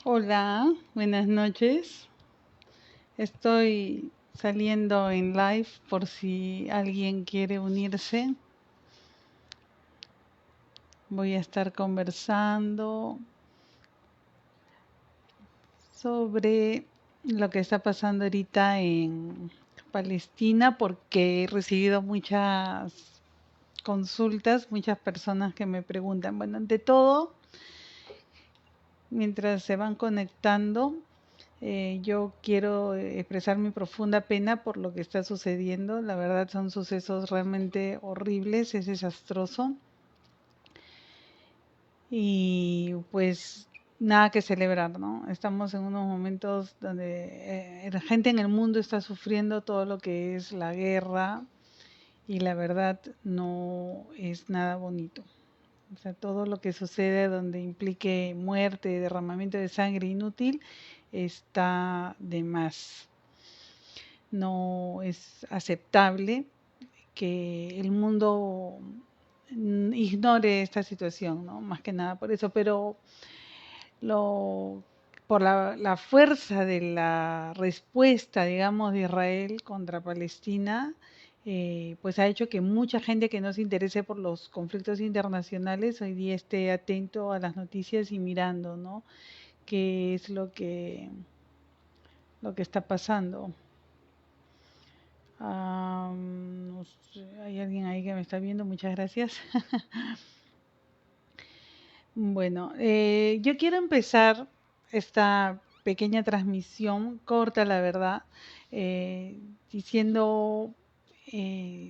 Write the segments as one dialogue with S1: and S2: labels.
S1: Hola, buenas noches. Estoy saliendo en live por si alguien quiere unirse. Voy a estar conversando sobre lo que está pasando ahorita en Palestina porque he recibido muchas consultas, muchas personas que me preguntan. Bueno, ante todo, mientras se van conectando, yo quiero expresar mi profunda pena por lo que está sucediendo. La verdad son sucesos realmente horribles, es desastroso. Y pues nada que celebrar, ¿no? Estamos en unos momentos donde la gente en el mundo está sufriendo todo lo que es la guerra y la verdad no es nada bonito. O sea, todo lo que sucede donde implique muerte, derramamiento de sangre inútil, está de más. No es aceptable que el mundo ignore esta situación, ¿no? Más que nada por eso, pero lo, por la fuerza de la respuesta, digamos, de Israel contra Palestina, pues ha hecho que mucha gente que no se interese por los conflictos internacionales hoy día esté atento a las noticias y mirando, ¿no? Qué es lo que está pasando. No sé, hay alguien ahí que me está viendo, muchas gracias. Bueno, yo quiero empezar esta pequeña transmisión, corta la verdad, eh, diciendo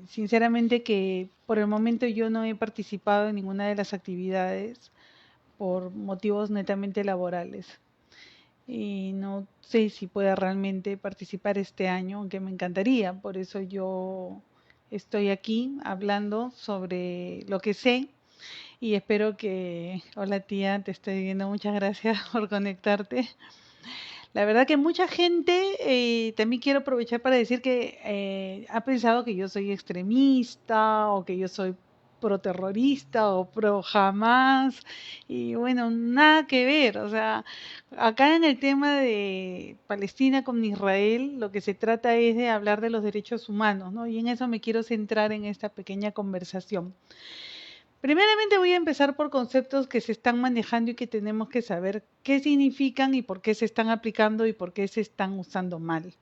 S1: sinceramente que por el momento yo no he participado en ninguna de las actividades por motivos netamente laborales. Y no sé si pueda realmente participar este año, aunque me encantaría. Por eso yo estoy aquí hablando sobre lo que sé y espero que... Hola tía, te estoy viendo. Muchas gracias por conectarte. La verdad que mucha gente, también quiero aprovechar para decir que ha pensado que yo soy extremista o que yo soy pro-terrorista o pro-Jamás. Y bueno, nada que ver. O sea, acá en el tema de Palestina con Israel, lo que se trata es de hablar de los derechos humanos, ¿no? Y en eso me quiero centrar en esta pequeña conversación. Primeramente voy a empezar por conceptos que se están manejando y que tenemos que saber qué significan y por qué se están aplicando y por qué se están usando mal.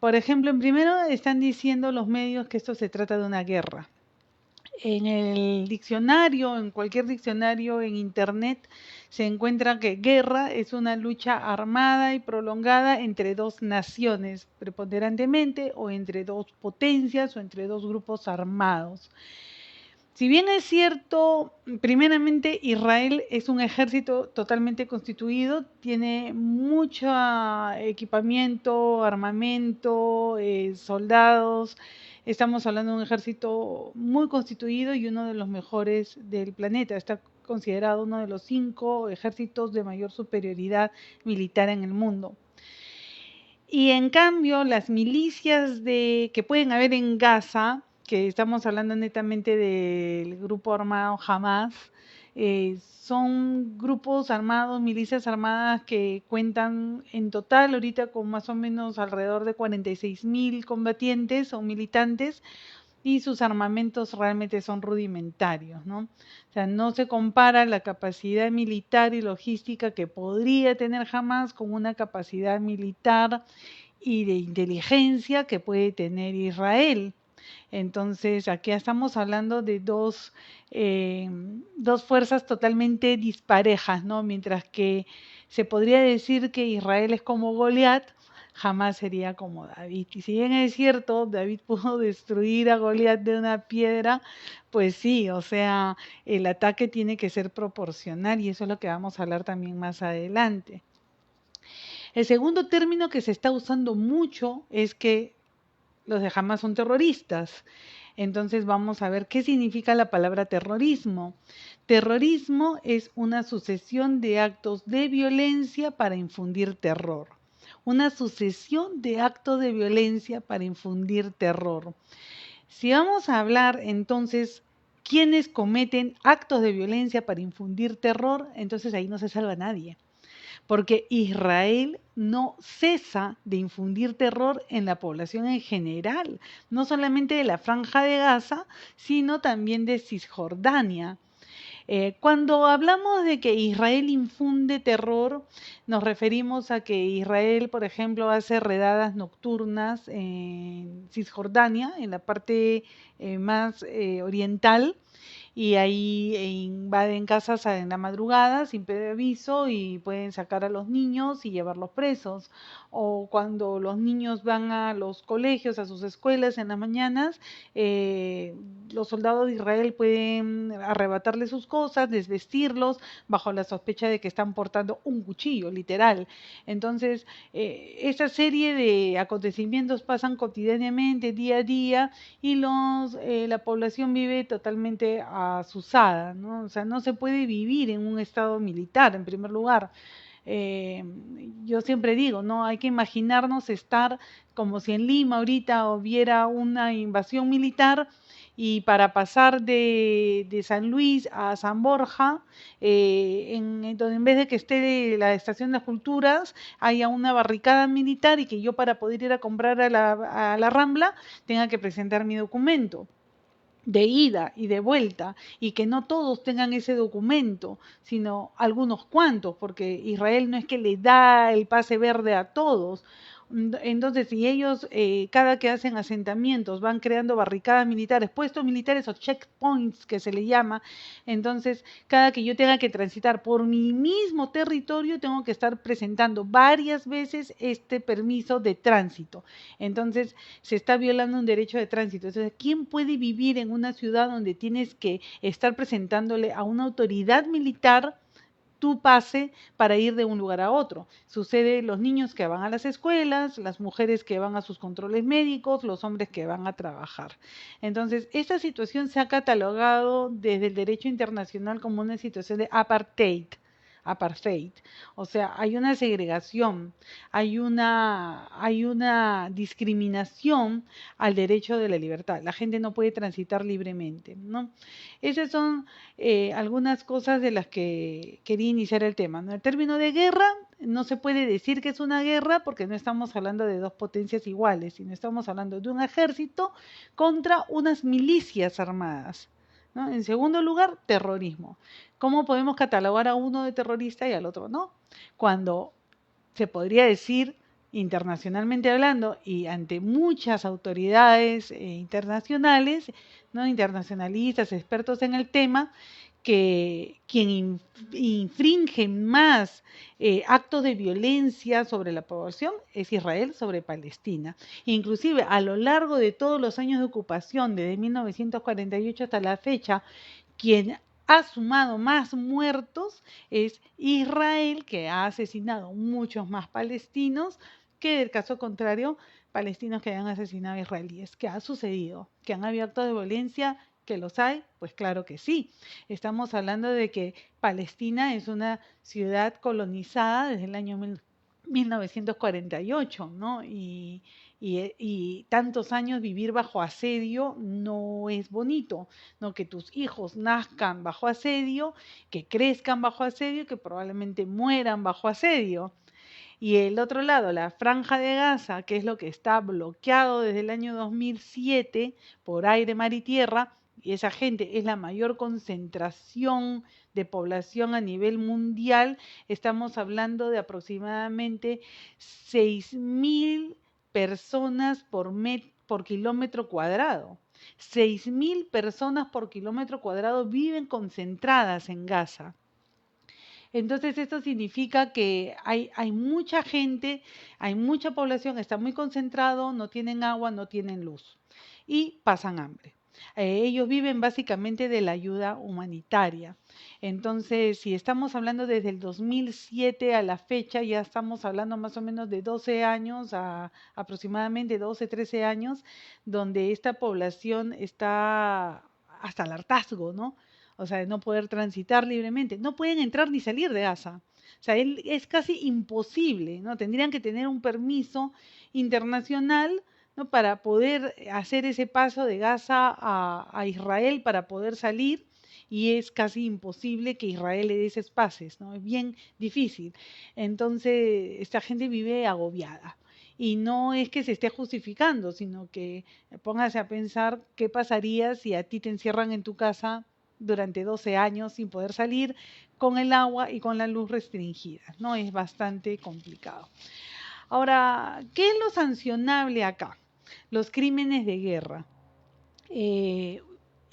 S1: Por ejemplo, en primero están diciendo los medios que esto se trata de una guerra. En el diccionario, en cualquier diccionario, en internet, se encuentra que guerra es una lucha armada y prolongada entre dos naciones, preponderantemente, o entre dos potencias o entre dos grupos armados. Si bien es cierto, primeramente Israel es un ejército totalmente constituido, tiene mucho equipamiento, armamento, soldados. Estamos hablando de un ejército muy constituido y uno de los mejores del planeta. Está considerado uno de los 5 ejércitos de mayor superioridad militar en el mundo. Y en cambio, las milicias que pueden haber en Gaza, que estamos hablando netamente del grupo armado Hamas, son grupos armados, milicias armadas que cuentan en total ahorita con más o menos alrededor de 46.000 combatientes o militantes, y sus armamentos realmente son rudimentarios, ¿no? O sea, no se compara la capacidad militar y logística que podría tener Hamas con una capacidad militar y de inteligencia que puede tener Israel. Entonces, aquí estamos hablando de dos fuerzas totalmente disparejas, ¿no? Mientras que se podría decir que Israel es como Goliat, jamás sería como David. Y si bien es cierto, David pudo destruir a Goliat de una piedra, pues sí, o sea, el ataque tiene que ser proporcional y eso es lo que vamos a hablar también más adelante. El segundo término que se está usando mucho es que los de Hamas son terroristas. Entonces vamos a ver qué significa la palabra terrorismo. Terrorismo es una sucesión de actos de violencia para infundir terror. Una sucesión de actos de violencia para infundir terror. Si vamos a hablar entonces quiénes cometen actos de violencia para infundir terror, entonces ahí no se salva nadie. porque Israel no cesa de infundir terror en la población en general, no solamente de la Franja de Gaza, sino también de Cisjordania. Cuando hablamos de que Israel infunde terror, nos referimos a que Israel, por ejemplo, hace redadas nocturnas en Cisjordania, en la parte más oriental, y ahí invaden casas en la madrugada sin pedir aviso y pueden sacar a los niños y llevarlos presos. O cuando los niños van a los colegios, a sus escuelas en las mañanas, eh, los soldados de Israel pueden arrebatarles sus cosas, desvestirlos bajo la sospecha de que están portando un cuchillo, literal. Entonces, esa serie de acontecimientos pasan cotidianamente, día a día, y la población vive totalmente asusada, ¿no? O sea, no se puede vivir en un estado militar, en primer lugar. Eh, yo siempre digo, ¿no? Hay que imaginarnos estar como si en Lima ahorita hubiera una invasión militar y para pasar de San Luis a San Borja, donde en vez de que esté la estación de las culturas, haya una barricada militar y que yo para poder ir a comprar a la Rambla tenga que presentar mi documento de ida y de vuelta, y que no todos tengan ese documento, sino algunos cuantos, porque Israel no es que le da el pase verde a todos. Entonces, si ellos cada que hacen asentamientos van creando barricadas militares, puestos militares o checkpoints que se le llama, entonces cada que yo tenga que transitar por mi mismo territorio, tengo que estar presentando varias veces este permiso de tránsito. Entonces, se está violando un derecho de tránsito. Entonces, ¿quién puede vivir en una ciudad donde tienes que estar presentándole a una autoridad militar tu pase para ir de un lugar a otro? Sucede los niños que van a las escuelas, las mujeres que van a sus controles médicos, los hombres que van a trabajar. Entonces, esta situación se ha catalogado desde el derecho internacional como una situación de apartheid. O sea, hay una segregación, hay una discriminación al derecho de la libertad. La gente no puede transitar libremente, ¿no? Esas son algunas cosas de las que quería iniciar el tema, ¿no? El término de guerra no se puede decir que es una guerra porque no estamos hablando de dos potencias iguales, sino estamos hablando de un ejército contra unas milicias armadas, ¿no? En segundo lugar, terrorismo. ¿Cómo podemos catalogar a uno de terrorista y al otro no? Cuando se podría decir internacionalmente hablando y ante muchas autoridades internacionales, ¿no? Internacionalistas, expertos en el tema, que quien infringe más actos de violencia sobre la población es Israel sobre Palestina. Inclusive a lo largo de todos los años de ocupación, desde 1948 hasta la fecha, quien ha sumado más muertos es Israel, que ha asesinado muchos más palestinos que, del caso contrario, palestinos que hayan asesinado a israelíes. ¿Qué ha sucedido? ¿Que han habido actos de violencia? ¿Que los hay? Pues claro que sí. Estamos hablando de que Palestina es una ciudad colonizada desde el año 1948, ¿no? Y tantos años vivir bajo asedio no es bonito, ¿no? Que tus hijos nazcan bajo asedio, que crezcan bajo asedio, que probablemente mueran bajo asedio. Y el otro lado, la Franja de Gaza, que es lo que está bloqueado desde el año 2007 por aire, mar y tierra, y esa gente es la mayor concentración de población a nivel mundial, estamos hablando de aproximadamente 6.000 personas por kilómetro cuadrado. 6.000 personas por kilómetro cuadrado viven concentradas en Gaza. Entonces esto significa que hay mucha gente, hay mucha población, está muy concentrado, no tienen agua, no tienen luz y pasan hambre. Ellos viven básicamente de la ayuda humanitaria. Entonces, si estamos hablando desde el 2007 a la fecha, ya estamos hablando más o menos de 12 años, aproximadamente 12, 13 años, donde esta población está hasta el hartazgo, ¿no? O sea, de no poder transitar libremente. No pueden entrar ni salir de Gaza. O sea, es casi imposible, ¿no? Tendrían que tener un permiso internacional, ¿no? Para poder hacer ese paso de Gaza a Israel para poder salir y es casi imposible que Israel le dé esos pases, ¿no? Es bien difícil. Entonces, esta gente vive agobiada. Y no es que se esté justificando, sino que póngase a pensar qué pasaría si a ti te encierran en tu casa durante 12 años sin poder salir con el agua y con la luz restringida, ¿no? Es bastante complicado. Ahora, ¿qué es lo sancionable acá? Los crímenes de guerra. Eh,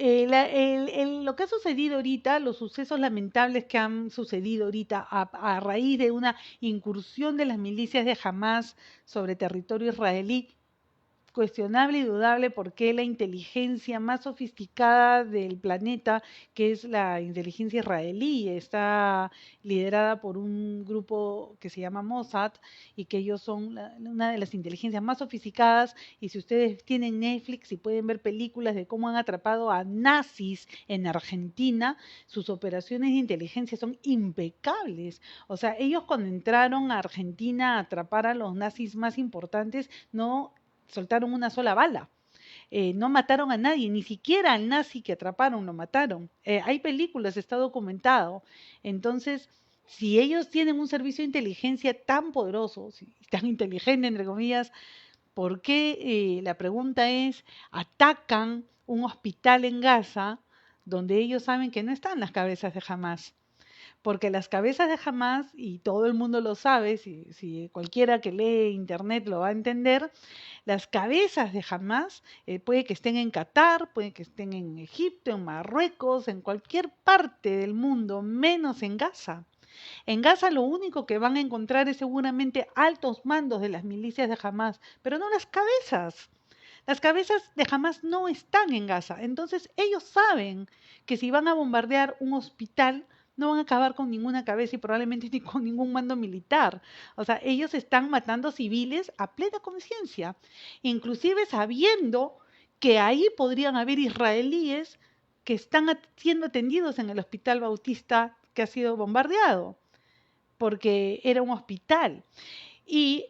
S1: lo que ha sucedido ahorita, los sucesos lamentables que han sucedido ahorita a raíz de una incursión de las milicias de Hamas sobre territorio israelí, cuestionable y dudable porque la inteligencia más sofisticada del planeta, que es la inteligencia israelí, está liderada por un grupo que se llama Mossad y que ellos son una de las inteligencias más sofisticadas. Y si ustedes tienen Netflix y pueden ver películas de cómo han atrapado a nazis en Argentina, sus operaciones de inteligencia son impecables. O sea, ellos cuando entraron a Argentina a atrapar a los nazis más importantes, no soltaron una sola bala. No mataron a nadie, ni siquiera al nazi que atraparon lo mataron. Hay películas, está documentado. Entonces, si ellos tienen un servicio de inteligencia tan poderoso, tan inteligente, entre comillas, ¿por qué, la pregunta es, atacan un hospital en Gaza donde ellos saben que no están las cabezas de Hamas? Porque las cabezas de Hamas, y todo el mundo lo sabe, si cualquiera que lee internet lo va a entender, las cabezas de Hamas puede que estén en Qatar, puede que estén en Egipto, en Marruecos, en cualquier parte del mundo, menos en Gaza. En Gaza lo único que van a encontrar es seguramente altos mandos de las milicias de Hamas, pero no las cabezas. Las cabezas de Hamas no están en Gaza. Entonces ellos saben que si van a bombardear un hospital, no van a acabar con ninguna cabeza y probablemente ni con ningún mando militar. O sea, ellos están matando civiles a plena conciencia, inclusive sabiendo que ahí podrían haber israelíes que están siendo atendidos en el hospital Bautista que ha sido bombardeado, porque era un hospital. Y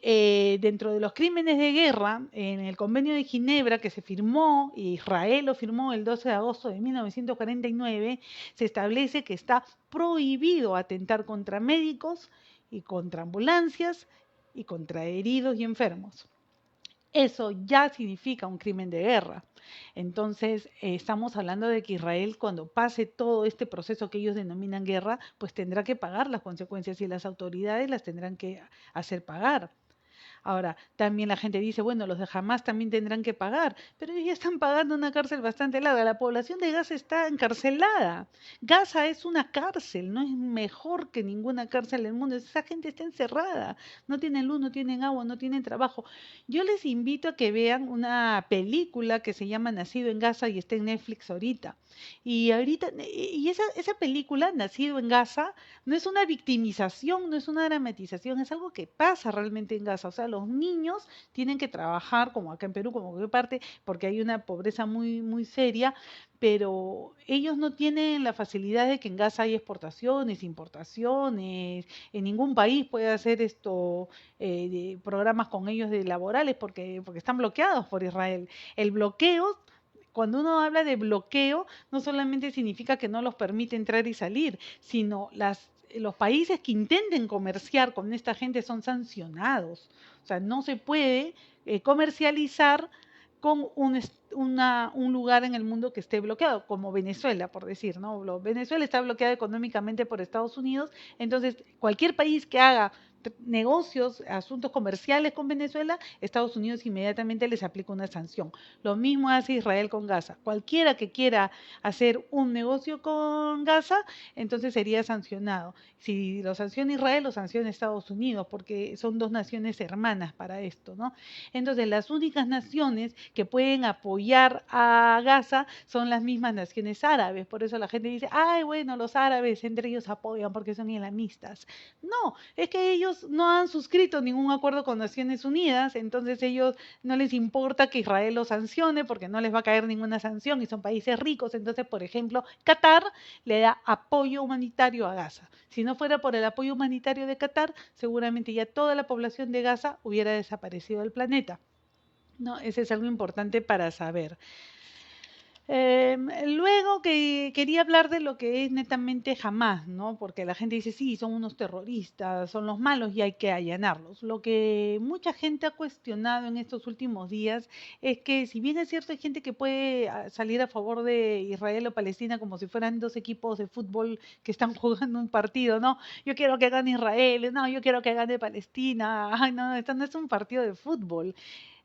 S1: dentro de los crímenes de guerra, en el convenio de Ginebra que se firmó, y Israel lo firmó el 12 de agosto de 1949, se establece que está prohibido atentar contra médicos y contra ambulancias y contra heridos y enfermos. Eso ya significa un crimen de guerra. Entonces, estamos hablando de que Israel, cuando pase todo este proceso que ellos denominan guerra, pues tendrá que pagar las consecuencias y las autoridades las tendrán que hacer pagar. Ahora, también la gente dice, bueno, los de Hamas también tendrán que pagar, pero ellos ya están pagando una cárcel bastante larga. La población de Gaza está encarcelada. Gaza es una cárcel, no es mejor que ninguna cárcel del mundo. Esa gente está encerrada, no tienen luz, no tienen agua, no tienen trabajo. Yo les invito a que vean una película que se llama Nacido en Gaza y está en Netflix ahorita. Y esa película, Nacido en Gaza, no es una victimización, no es una dramatización, es algo que pasa realmente en Gaza. O sea, los niños tienen que trabajar, como acá en Perú, como en cualquier parte, porque hay una pobreza muy, muy seria, pero ellos no tienen la facilidad de que en Gaza hay exportaciones, importaciones, en ningún país puede hacer esto, de programas con ellos de laborales, porque están bloqueados por Israel. El bloqueo, cuando uno habla de bloqueo, no solamente significa que no los permite entrar y salir, sino los países que intenten comerciar con esta gente son sancionados. O sea, no se puede comercializar con un lugar en el mundo que esté bloqueado, como Venezuela, por decir, ¿no? Venezuela está bloqueada económicamente por Estados Unidos, entonces cualquier país que haga negocios, asuntos comerciales con Venezuela, Estados Unidos inmediatamente les aplica una sanción. Lo mismo hace Israel con Gaza. Cualquiera que quiera hacer un negocio con Gaza, entonces sería sancionado. Si lo sanciona Israel, lo sanciona Estados Unidos, porque son dos naciones hermanas para esto, ¿no? Entonces, las únicas naciones que pueden apoyar a Gaza son las mismas naciones árabes. Por eso la gente dice, ay, bueno, los árabes entre ellos apoyan porque son islamistas. No, es que ellos no han suscrito ningún acuerdo con Naciones Unidas, entonces ellos no les importa que Israel los sancione porque no les va a caer ninguna sanción y son países ricos. Entonces, por ejemplo, Qatar le da apoyo humanitario a Gaza. Si no fuera por el apoyo humanitario de Qatar, seguramente ya toda la población de Gaza hubiera desaparecido del planeta. ¿No? Ese es algo importante para saber. Luego que quería hablar de lo que es netamente Hamas, ¿no? Porque la gente dice, sí, son unos terroristas, son los malos y hay que allanarlos. Lo que mucha gente ha cuestionado en estos últimos días es que si bien es cierto hay gente que puede salir a favor de Israel o Palestina como si fueran dos equipos de fútbol que están jugando un partido, ¿no? Yo quiero que gane Israel, no, yo quiero que gane Palestina, ay, no, esto no es un partido de fútbol.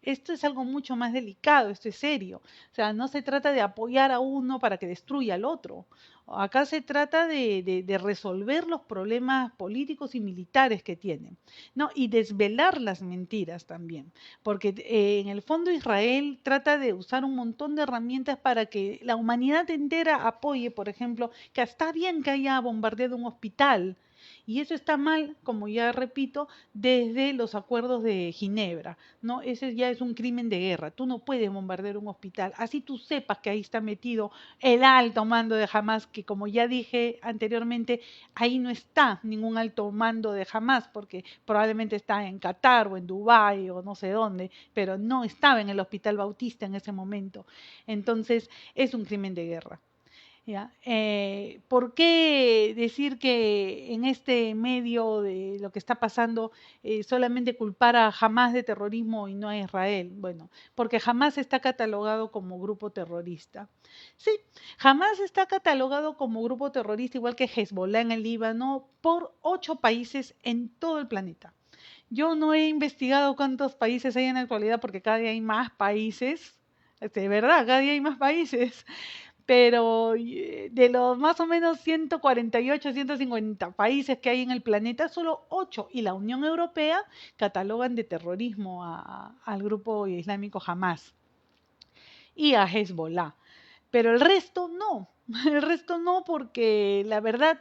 S1: Esto es algo mucho más delicado, esto es serio. O sea, no se trata de apoyar a uno para que destruya al otro. Acá se trata de resolver los problemas políticos y militares que tienen, ¿no? Y desvelar las mentiras también, porque en el fondo Israel trata de usar un montón de herramientas para que la humanidad entera apoye, por ejemplo, que está bien que haya bombardeado un hospital, y eso está mal, como ya repito, desde los acuerdos de Ginebra, ¿no? Ese ya es un crimen de guerra. Tú no puedes bombardear un hospital, así tú sepas que ahí está metido el alto mando de Hamas, que como ya dije anteriormente, ahí no está ningún alto mando de Hamas, porque probablemente está en Qatar o en Dubái o no sé dónde, pero no estaba en el Hospital Bautista en ese momento. Entonces, es un crimen de guerra. ¿Ya? ¿Por qué decir que en este medio de lo que está pasando solamente culpar a Hamas de terrorismo y no a Israel? Bueno, porque Hamas está catalogado como grupo terrorista. Sí, Hamas está catalogado como grupo terrorista, igual que Hezbollah en el Líbano, por 8 países en todo el planeta. Yo no he investigado cuántos países hay en la actualidad porque cada día hay más países. De verdad, cada día hay más países, pero de los más o menos 148, 150 países que hay en el planeta, solo 8 y la Unión Europea catalogan de terrorismo al grupo islámico Hamas y a Hezbollah, pero el resto no. El resto no, porque la verdad,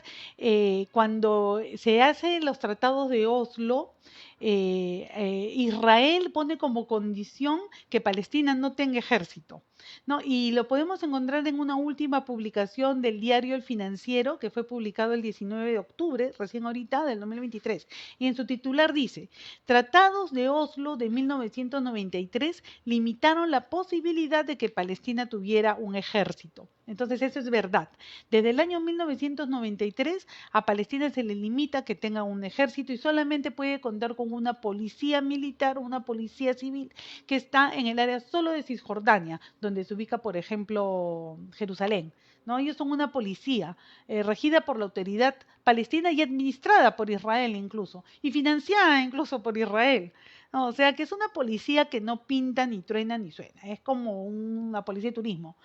S1: cuando se hacen los tratados de Oslo, Israel pone como condición que Palestina no tenga ejército, ¿no? Y lo podemos encontrar en una última publicación del diario El Financiero, que fue publicado el 19 de octubre, recién ahorita, del 2023. Y en su titular dice, Tratados de Oslo de 1993 limitaron la posibilidad de que Palestina tuviera un ejército. Entonces eso es verdad. Desde el año 1993 a Palestina se le limita que tenga un ejército y solamente puede contar con una policía militar, una policía civil que está en el área solo de Cisjordania, donde se ubica, por ejemplo, Jerusalén. ¿No? Ellos son una policía regida por la autoridad palestina y administrada por Israel incluso, y financiada incluso por Israel. ¿No? O sea que es una policía que no pinta, ni truena, ni suena. Es como una policía de turismo.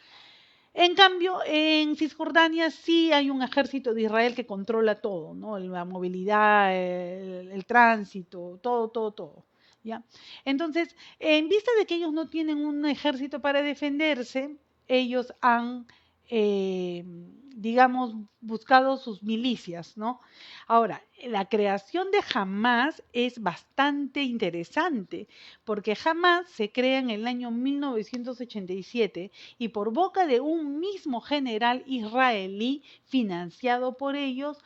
S1: En cambio, en Cisjordania sí hay un ejército de Israel que controla todo, ¿no? La movilidad, el tránsito, todo, todo, todo. ¿Ya? Entonces, en vista de que ellos no tienen un ejército para defenderse, ellos han, eh, digamos, buscado sus milicias, ¿no? Ahora, la creación de Hamas es bastante interesante, porque Hamas se crea en el año 1987 y por boca de un mismo general israelí financiado por ellos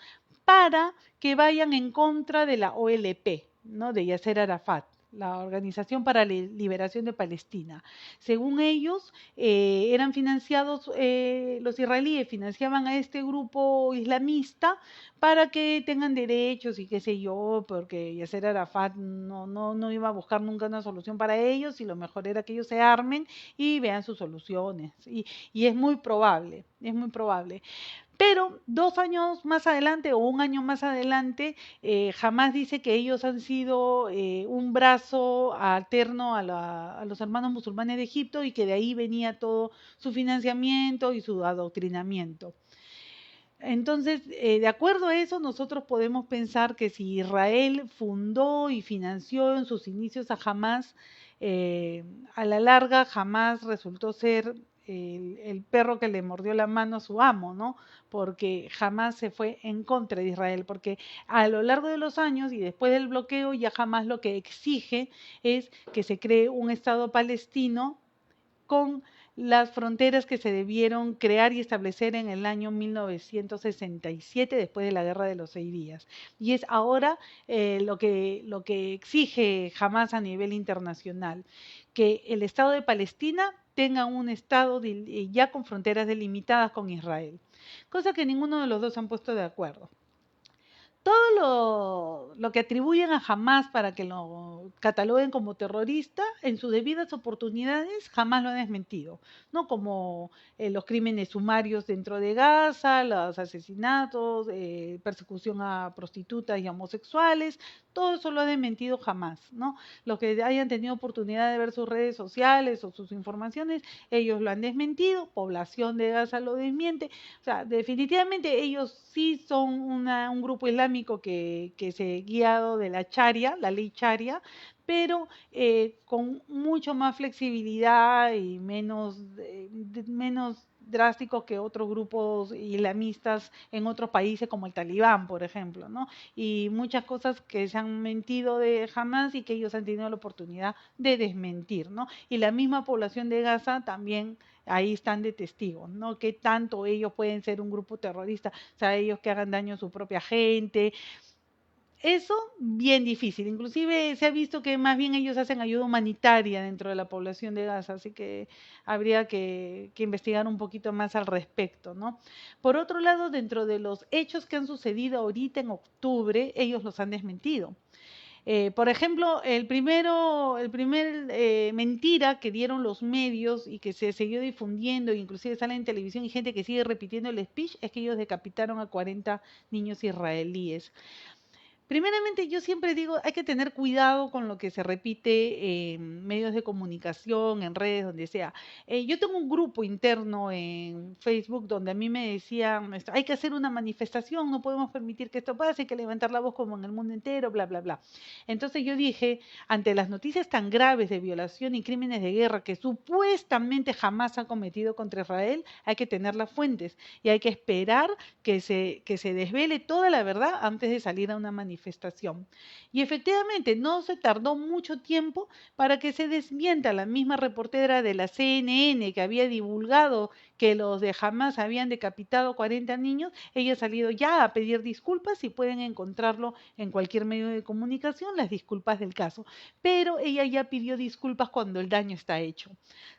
S1: para que vayan en contra de la OLP, ¿no? De Yasser Arafat, la Organización para la Liberación de Palestina. Según ellos, eran financiados, los israelíes financiaban a este grupo islamista para que tengan derechos y qué sé yo, porque Yasser Arafat no iba a buscar nunca una solución para ellos y lo mejor era que ellos se armen y vean sus soluciones. Y es muy probable, es muy probable. Pero 2 años más adelante o un año más adelante, Hamas dice que ellos han sido un brazo alterno a los hermanos musulmanes de Egipto y que de ahí venía todo su financiamiento y su adoctrinamiento. Entonces, de acuerdo a eso, nosotros podemos pensar que si Israel fundó y financió en sus inicios a Hamas, eh, a la larga Hamas resultó ser el perro que le mordió la mano a su amo, ¿no? Porque Hamas se fue en contra de Israel, porque a lo largo de los años y después del bloqueo ya Hamas lo que exige es que se cree un Estado palestino con las fronteras que se debieron crear y establecer en el año 1967, después de la Guerra de los 6 días. Y es ahora lo que exige Hamas a nivel internacional, que el Estado de Palestina tengan un estado ya con fronteras delimitadas con Israel, cosa que ninguno de los dos han puesto de acuerdo. Todo lo que atribuyen a Hamas para que lo cataloguen como terrorista, en sus debidas oportunidades jamás lo han desmentido, ¿no? Como los crímenes sumarios dentro de Gaza, los asesinatos, persecución a prostitutas y homosexuales, todo eso lo ha desmentido jamás, ¿no? Los que hayan tenido oportunidad de ver sus redes sociales o sus informaciones, ellos lo han desmentido, población de Gaza lo desmiente, o sea, definitivamente ellos sí son un grupo islámico que se ha guiado de la Sharia, la ley Sharia, pero con mucho más flexibilidad y menos drásticos que otros grupos islamistas en otros países como el Talibán, por ejemplo, ¿no? Y muchas cosas que se han mentido de Hamas y que ellos han tenido la oportunidad de desmentir, ¿no? Y la misma población de Gaza también ahí están de testigos, ¿no? Que tanto ellos pueden ser un grupo terrorista, o sea, ellos que hagan daño a su propia gente. Eso bien difícil. Inclusive se ha visto que más bien ellos hacen ayuda humanitaria dentro de la población de Gaza, así que habría que investigar un poquito más al respecto, ¿no? Por otro lado, dentro de los hechos que han sucedido ahorita en octubre, ellos los han desmentido. Por ejemplo, el primer mentira que dieron los medios y que se siguió difundiendo, inclusive sale en televisión y gente que sigue repitiendo el speech, es que ellos decapitaron a 40 niños israelíes. Primeramente, yo siempre digo, hay que tener cuidado con lo que se repite en medios de comunicación, en redes, donde sea. Yo tengo un grupo interno en Facebook donde a mí me decían, hay que hacer una manifestación, no podemos permitir que esto pase, hay que levantar la voz como en el mundo entero, bla, bla, bla. Entonces yo dije, ante las noticias tan graves de violación y crímenes de guerra que supuestamente jamás ha cometido contra Israel, hay que tener las fuentes y hay que esperar que se desvele toda la verdad antes de salir a una manifestación. Y efectivamente, no se tardó mucho tiempo para que se desmienta la misma reportera de la CNN que había divulgado que los de Hamas habían decapitado 40 niños, ella ha salido ya a pedir disculpas y pueden encontrarlo en cualquier medio de comunicación, las disculpas del caso. Pero ella ya pidió disculpas cuando el daño está hecho.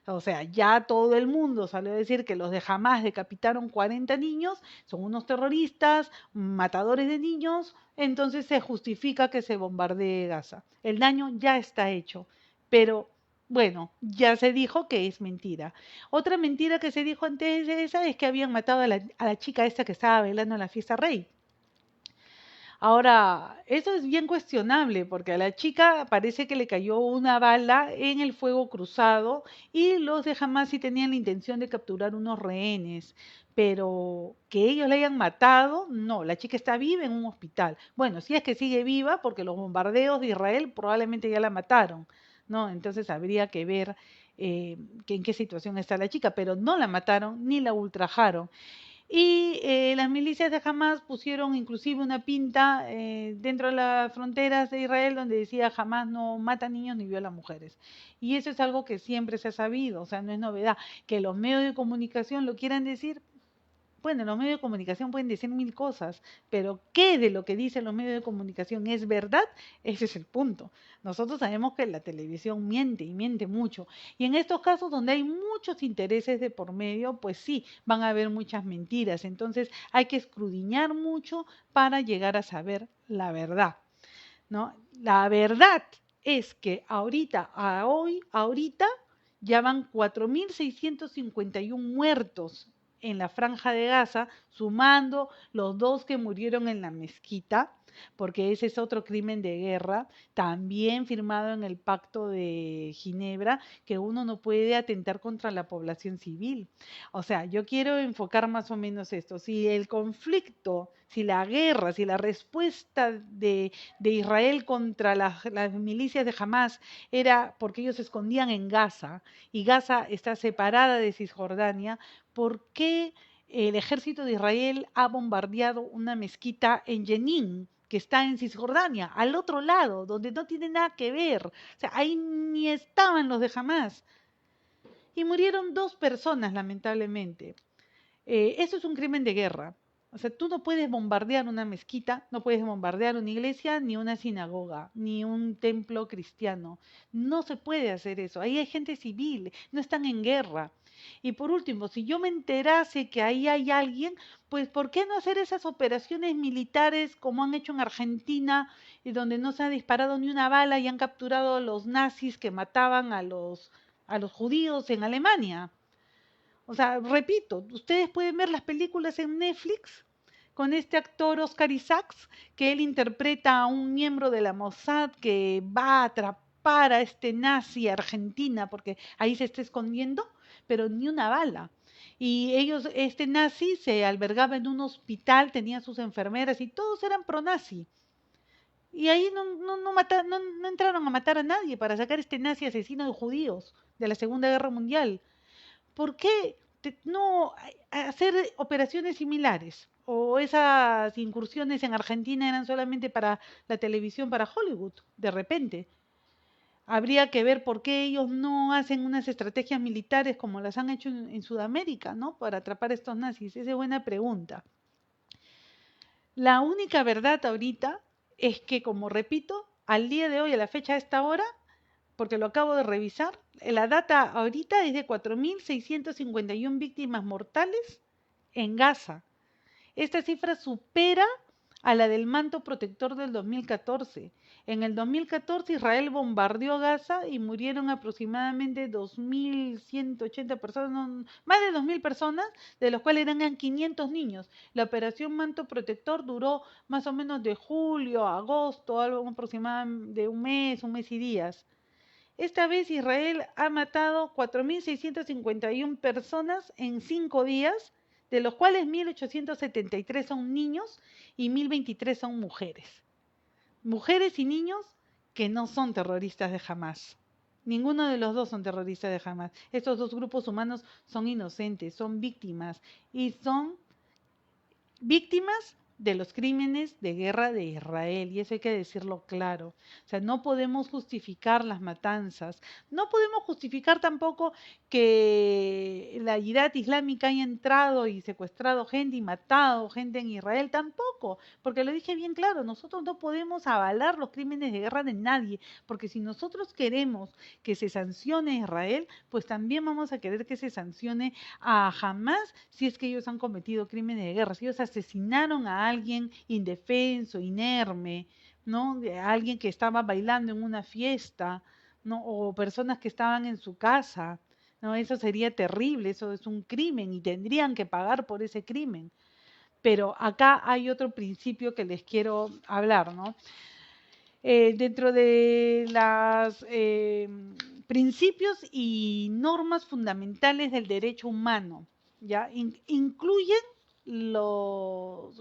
S1: O sea, ya todo el mundo salió a decir que los de Hamas decapitaron 40 niños, son unos terroristas, matadores de niños, entonces se justifica que se bombardee Gaza. El daño ya está hecho, pero bueno, ya se dijo que es mentira. Otra mentira que se dijo antes de esa es que habían matado a la chica esta que estaba bailando en la fiesta rey. Ahora, eso es bien cuestionable porque a la chica parece que le cayó una bala en el fuego cruzado y los de Hamas sí tenían la intención de capturar unos rehenes, pero que ellos la hayan matado, no, la chica está viva en un hospital. Bueno, si es que sigue viva porque los bombardeos de Israel probablemente ya la mataron, ¿no? Entonces habría que ver que en qué situación está la chica, pero no la mataron ni la ultrajaron. Y las milicias de Hamas pusieron inclusive una pinta dentro de las fronteras de Israel donde decía Hamas no mata niños ni viola mujeres. Y eso es algo que siempre se ha sabido, o sea, no es novedad. Que los medios de comunicación lo quieran decir, bueno, los medios de comunicación pueden decir mil cosas, pero ¿qué de lo que dicen los medios de comunicación es verdad? Ese es el punto. Nosotros sabemos que la televisión miente y miente mucho. Y en estos casos donde hay muchos intereses de por medio, pues sí, van a haber muchas mentiras. Entonces hay que escudriñar mucho para llegar a saber la verdad, ¿no? La verdad es que ahorita, ahorita ya van 4.651 muertos en la Franja de Gaza, sumando los dos que murieron en la mezquita, porque ese es otro crimen de guerra, también firmado en el Pacto de Ginebra, que uno no puede atentar contra la población civil. O sea, yo quiero enfocar más o menos esto. Si el conflicto, si la guerra, si la respuesta de Israel contra las milicias de Hamas era porque ellos se escondían en Gaza y Gaza está separada de Cisjordania, ¿por qué el ejército de Israel ha bombardeado una mezquita en Jenin, que está en Cisjordania, al otro lado, donde no tiene nada que ver? O sea, ahí ni estaban los de Hamas. Y murieron dos personas, lamentablemente. Eso es un crimen de guerra. O sea, tú no puedes bombardear una mezquita, no puedes bombardear una iglesia, ni una sinagoga, ni un templo cristiano. No se puede hacer eso. Ahí hay gente civil, no están en guerra. Y por último, si yo me enterase que ahí hay alguien, pues ¿por qué no hacer esas operaciones militares como han hecho en Argentina, y donde no se ha disparado ni una bala y han capturado a los nazis que mataban a los judíos en Alemania? O sea, repito, ustedes pueden ver las películas en Netflix con este actor Oscar Isaacs, que él interpreta a un miembro de la Mossad que va a atrapar a este nazi argentina, porque ahí se está escondiendo, pero ni una bala. Y ellos, este nazi se albergaba en un hospital, tenía sus enfermeras y todos eran pro-nazi. Y ahí no entraron a matar a nadie para sacar este nazi asesino de judíos de la Segunda Guerra Mundial. ¿Por qué no hacer operaciones similares? ¿O esas incursiones en Argentina eran solamente para la televisión, para Hollywood, de repente? Habría que ver por qué ellos no hacen unas estrategias militares como las han hecho en Sudamérica, ¿no? Para atrapar a estos nazis. Esa es buena pregunta. La única verdad ahorita es que, como repito, al día de hoy, a la fecha de esta hora, porque lo acabo de revisar, la data ahorita es de 4.651 víctimas mortales en Gaza. Esta cifra supera a la del manto protector del 2014. En el 2014 Israel bombardeó Gaza y murieron aproximadamente 2.180 personas, no, más de 2.000 personas, de los cuales eran 500 niños. La operación manto protector duró más o menos de julio a agosto, algo aproximadamente de un mes y días. Esta vez Israel ha matado 4.651 personas en 5 días, de los cuales 1.873 son niños y 1.023 son mujeres. Mujeres y niños que no son terroristas de Hamas. Ninguno de los dos son terroristas de Hamas. Estos dos grupos humanos son inocentes, son víctimas y son víctimas de los crímenes de guerra de Israel, y eso hay que decirlo claro. O sea, no podemos justificar las matanzas, no podemos justificar tampoco que la Yihad Islámica haya entrado y secuestrado gente y matado gente en Israel, tampoco, porque lo dije bien claro, nosotros no podemos avalar los crímenes de guerra de nadie, porque si nosotros queremos que se sancione a Israel, pues también vamos a querer que se sancione a Hamas si es que ellos han cometido crímenes de guerra, si ellos asesinaron a alguien indefenso, inerme, ¿no? De alguien que estaba bailando en una fiesta, ¿no? O personas que estaban en su casa, ¿no? Eso sería terrible, eso es un crimen y tendrían que pagar por ese crimen. Pero acá hay otro principio que les quiero hablar, ¿no? Dentro de los principios y normas fundamentales del derecho humano, ¿ya? Incluyen lo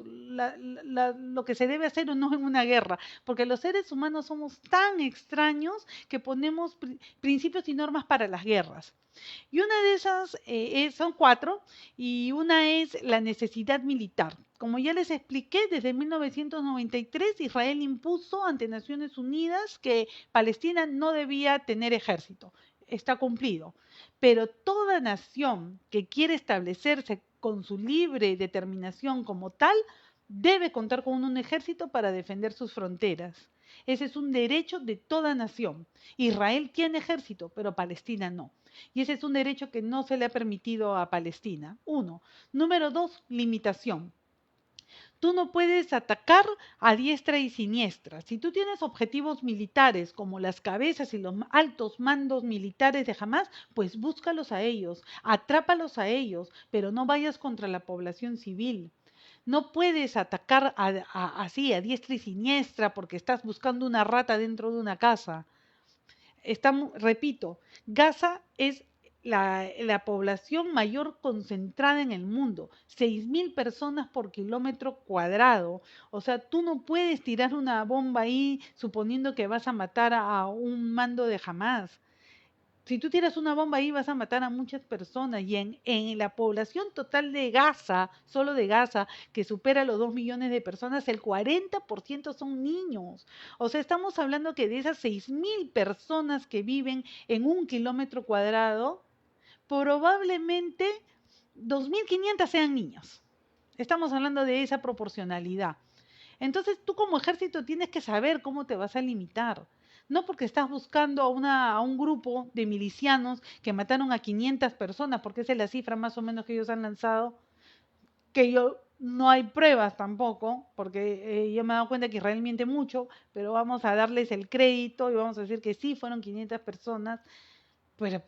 S1: que se debe hacer o no en una guerra, porque los seres humanos somos tan extraños que ponemos principios y normas para las guerras. Y una de esas son cuatro, y una es la necesidad militar. Como ya les expliqué, desde 1993 Israel impuso ante Naciones Unidas que Palestina no debía tener ejército. Está cumplido. Pero toda nación que quiere establecerse con su libre determinación como tal, debe contar con un ejército para defender sus fronteras. Ese es un derecho de toda nación. Israel tiene ejército, pero Palestina no. Y ese es un derecho que no se le ha permitido a Palestina. Uno. Número dos, limitación. Tú no puedes atacar a diestra y siniestra. Si tú tienes objetivos militares como las cabezas y los altos mandos militares de Hamas, pues búscalos a ellos, atrápalos a ellos, pero no vayas contra la población civil. No puedes atacar así a diestra y siniestra porque estás buscando una rata dentro de una casa. Repito, Gaza es la población mayor concentrada en el mundo, 6.000 personas por kilómetro cuadrado. O sea, tú no puedes tirar una bomba ahí suponiendo que vas a matar a un mando de Hamas. Si tú tiras una bomba ahí vas a matar a muchas personas y en la población total de Gaza, solo de Gaza, que supera los 2 millones de personas, el 40% son niños. O sea, estamos hablando que de esas 6.000 personas que viven en un kilómetro cuadrado, probablemente 2.500 sean niños. Estamos hablando de esa proporcionalidad. Entonces tú como ejército tienes que saber cómo te vas a limitar. No porque estás buscando a un grupo de milicianos que mataron a 500 personas, porque esa es la cifra más o menos que ellos han lanzado, que yo no hay pruebas tampoco, porque yo me he dado cuenta que Israel miente mucho, pero vamos a darles el crédito y vamos a decir que sí fueron 500 personas, pero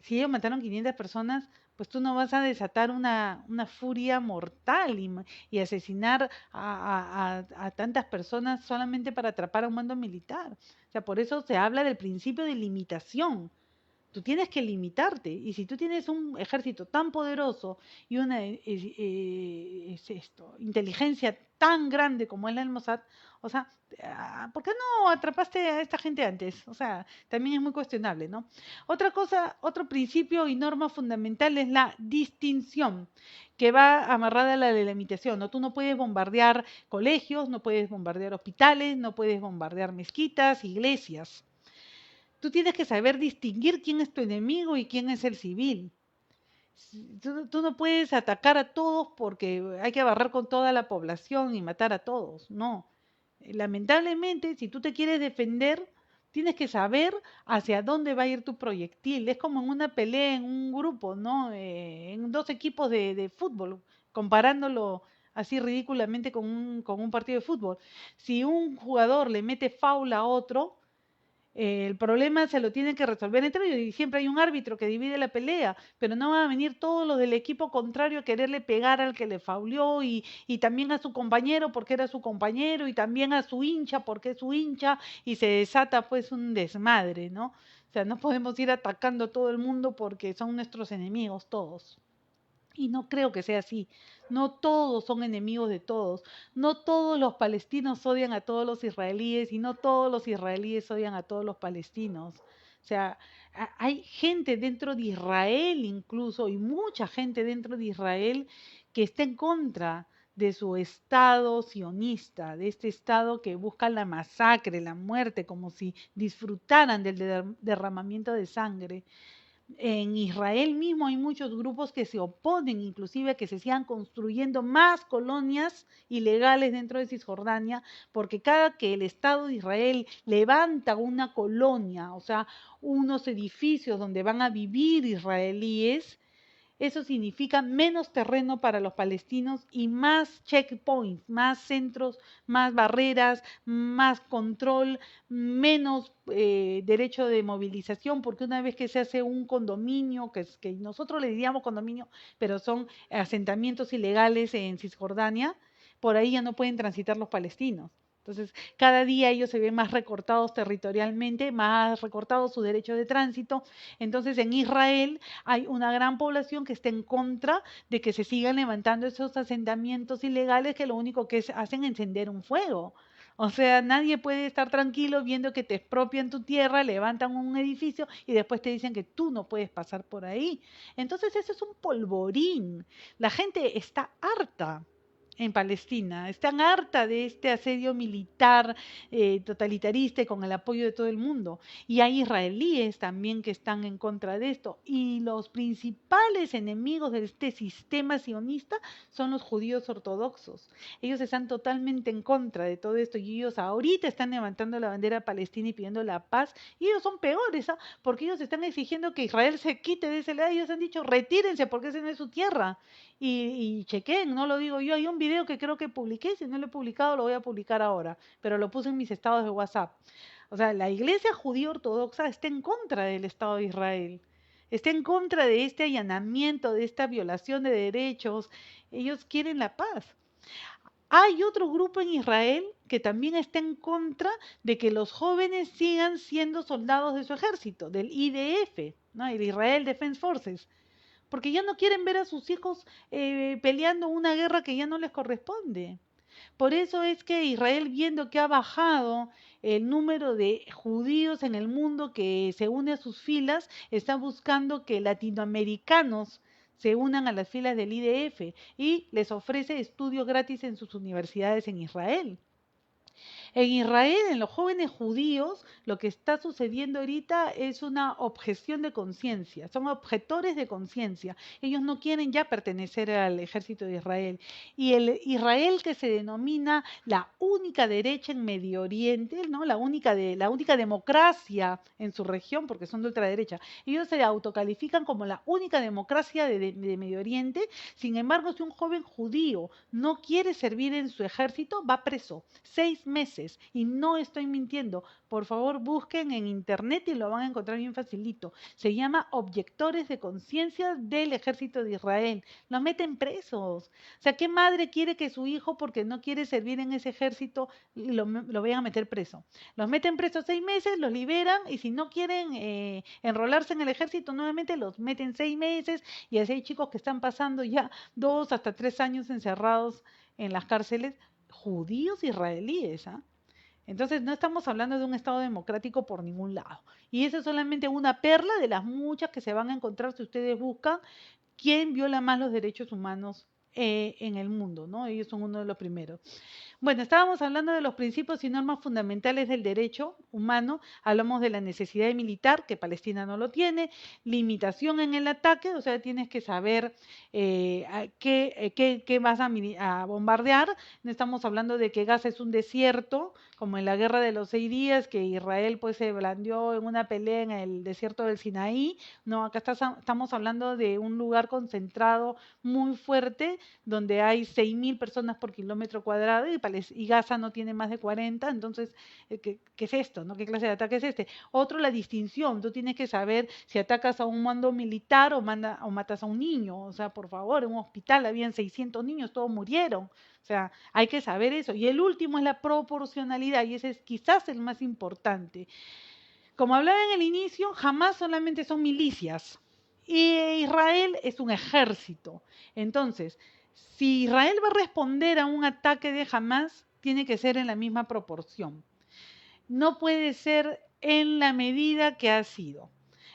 S1: si ellos mataron 500 personas, pues tú no vas a desatar una furia mortal y asesinar a tantas personas solamente para atrapar a un mando militar. O sea, por eso se habla del principio de limitación. Tú tienes que limitarte. Y si tú tienes un ejército tan poderoso y una inteligencia tan grande como es la del Mossad, o sea, ¿por qué no atrapaste a esta gente antes? O sea, también es muy cuestionable, ¿no? Otra cosa, otro principio y norma fundamental es la distinción, que va amarrada a la delimitación, ¿no? Tú no puedes bombardear colegios, no puedes bombardear hospitales, no puedes bombardear mezquitas, iglesias. Tú tienes que saber distinguir quién es tu enemigo y quién es el civil. Tú no puedes atacar a todos porque hay que barrer con toda la población y matar a todos. No. Lamentablemente, si tú te quieres defender, tienes que saber hacia dónde va a ir tu proyectil. Es como en una pelea en un grupo, ¿no? En dos equipos de fútbol, comparándolo así ridículamente con un partido de fútbol. Si un jugador le mete faula a otro, el problema se lo tienen que resolver entre ellos y siempre hay un árbitro que divide la pelea, pero no van a venir todos los del equipo contrario a quererle pegar al que le fauleó y también a su compañero porque era su compañero y también a su hincha porque es su hincha y se desata pues un desmadre, ¿no? O sea, no podemos ir atacando a todo el mundo porque son nuestros enemigos todos. Y no creo que sea así. No todos son enemigos de todos. No todos los palestinos odian a todos los israelíes y no todos los israelíes odian a todos los palestinos. O sea, hay gente dentro de Israel incluso y mucha gente dentro de Israel que está en contra de su Estado sionista, de este Estado que busca la masacre, la muerte, como si disfrutaran del derramamiento de sangre. En Israel mismo hay muchos grupos que se oponen inclusive a que se sigan construyendo más colonias ilegales dentro de Cisjordania, porque cada que el Estado de Israel levanta una colonia, o sea, unos edificios donde van a vivir israelíes, eso significa menos terreno para los palestinos y más checkpoints, más centros, más barreras, más control, menos derecho de movilización, porque una vez que se hace un condominio, que nosotros le diríamos condominio, pero son asentamientos ilegales en Cisjordania, por ahí ya no pueden transitar los palestinos. Entonces, cada día ellos se ven más recortados territorialmente, más recortados su derecho de tránsito. Entonces, en Israel hay una gran población que está en contra de que se sigan levantando esos asentamientos ilegales que lo único que hacen es encender un fuego. O sea, nadie puede estar tranquilo viendo que te expropian tu tierra, levantan un edificio y después te dicen que tú no puedes pasar por ahí. Entonces, eso es un polvorín. La gente está harta en Palestina. Están harta de este asedio militar totalitarista y con el apoyo de todo el mundo. Y hay israelíes también que están en contra de esto. Y los principales enemigos de este sistema sionista son los judíos ortodoxos. Ellos están totalmente en contra de todo esto y ellos ahorita están levantando la bandera palestina y pidiendo la paz. Y ellos son peores, ¿ah? Porque ellos están exigiendo que Israel se quite de ese lado. Ellos han dicho, retírense porque esa no es su tierra. Y chequen, no lo digo yo, hay un video que creo que publiqué, si no lo he publicado lo voy a publicar ahora, pero lo puse en mis estados de WhatsApp. O sea, la iglesia judía ortodoxa está en contra del Estado de Israel, está en contra de este allanamiento, de esta violación de derechos, ellos quieren la paz. Hay otro grupo en Israel que también está en contra de que los jóvenes sigan siendo soldados de su ejército, del IDF, ¿no? El Israel Defense Forces, porque ya no quieren ver a sus hijos peleando una guerra que ya no les corresponde. Por eso es que Israel, viendo que ha bajado el número de judíos en el mundo que se une a sus filas, está buscando que latinoamericanos se unan a las filas del IDF y les ofrece estudios gratis en sus universidades en Israel. En Israel, en los jóvenes judíos, lo que está sucediendo ahorita es una objeción de conciencia, son objetores de conciencia. Ellos no quieren ya pertenecer al ejército de Israel. Y el Israel que se denomina la única derecha en Medio Oriente, ¿no? La única democracia en su región, porque son de ultraderecha, ellos se autocalifican como la única democracia de Medio Oriente. Sin embargo, si un joven judío no quiere servir en su ejército, va preso 6 meses. Y no estoy mintiendo. Por favor, busquen en internet y lo van a encontrar bien facilito. Se llama objetores de conciencia del ejército de Israel. Los meten presos. O sea, ¿qué madre quiere que su hijo, porque no quiere servir en ese ejército, lo vayan a meter preso? Los meten presos 6 meses, los liberan y si no quieren enrolarse en el ejército nuevamente, los meten 6 meses y así hay chicos que están pasando ya 2 hasta 3 años encerrados en las cárceles judíos israelíes. ¿Ah? Entonces no estamos hablando de un Estado democrático por ningún lado. Y eso es solamente una perla de las muchas que se van a encontrar si ustedes buscan quién viola más los derechos humanos en el mundo, ¿no? Ellos son uno de los primeros. Bueno, estábamos hablando de los principios y normas fundamentales del derecho humano, hablamos de la necesidad militar, que Palestina no lo tiene, limitación en el ataque, o sea, tienes que saber qué vas a bombardear. No estamos hablando de que Gaza es un desierto, como en la guerra de los 6 días, que Israel pues se blandió en una pelea en el desierto del Sinaí. No, acá estamos hablando de un lugar concentrado muy fuerte, donde hay 6.000 personas por kilómetro cuadrado y Gaza no tiene más de 40, entonces, ¿qué es esto? ¿No? ¿Qué clase de ataque es este? Otro, la distinción, tú tienes que saber si atacas a un mando militar o matas a un niño, o sea, por favor, en un hospital habían 600 niños, todos murieron, o sea, hay que saber eso. Y el último es la proporcionalidad, y ese es quizás el más importante. Como hablaba en el inicio, jamás solamente son milicias, y Israel es un ejército. Entonces, si Israel va a responder a un ataque de Hamas, tiene que ser en la misma proporción. No puede ser en la medida que ha sido,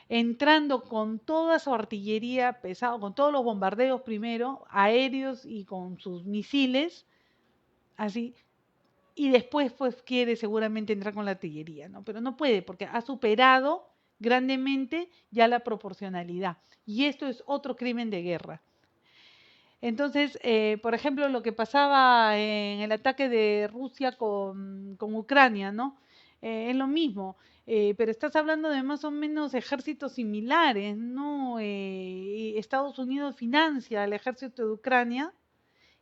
S1: entrando con toda su artillería pesada, con todos los bombardeos primero, aéreos y con sus misiles, así, y después pues quiere seguramente entrar con la artillería, ¿no? Pero no puede porque ha superado grandemente ya la proporcionalidad. Y esto es otro crimen de guerra. Entonces, por ejemplo, lo que pasaba en el ataque de Rusia con Ucrania, ¿no? Es lo mismo, pero estás hablando de más o menos ejércitos similares, ¿no? Estados Unidos financia al ejército de Ucrania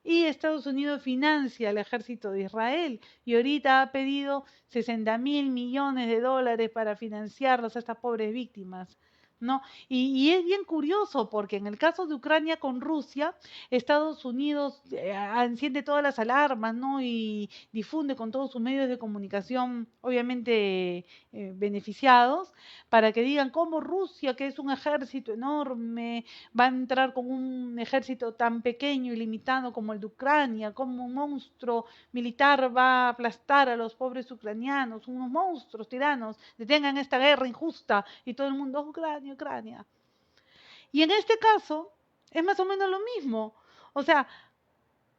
S1: y Estados Unidos financia al ejército de Israel y ahorita ha pedido 60.000 millones de dólares para financiarlos a estas pobres víctimas. ¿No? Y es bien curioso porque en el caso de Ucrania con Rusia, Estados Unidos enciende todas las alarmas, ¿no? Y difunde con todos sus medios de comunicación, obviamente beneficiados, para que digan cómo Rusia, que es un ejército enorme, va a entrar con un ejército tan pequeño y limitado como el de Ucrania, como un monstruo militar va a aplastar a los pobres ucranianos, unos monstruos tiranos, detengan esta guerra injusta y todo el mundo, Ucrania, Ucrania. Y en este caso es más o menos lo mismo. O sea,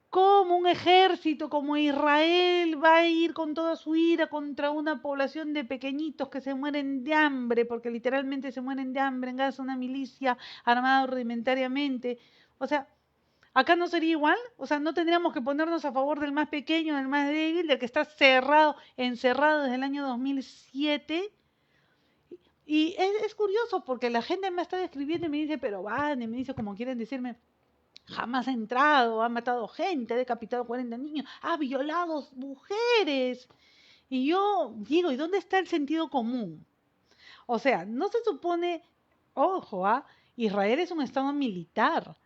S1: ¿cómo un ejército como Israel va a ir con toda su ira contra una población de pequeñitos que se mueren de hambre, porque literalmente se mueren de hambre en Gaza, una milicia armada rudimentariamente? O sea, acá no sería igual, o sea, no tendríamos que ponernos a favor del más pequeño, del más débil, del que está encerrado desde el año 2007. Y es curioso porque la gente me está escribiendo y me dice, pero van, y me dice como quieren decirme, jamás ha entrado, ha matado gente, ha decapitado 40 niños, ha violado mujeres. Y yo digo, ¿y dónde está el sentido común? O sea, no se supone, ojo, Israel es un estado militar.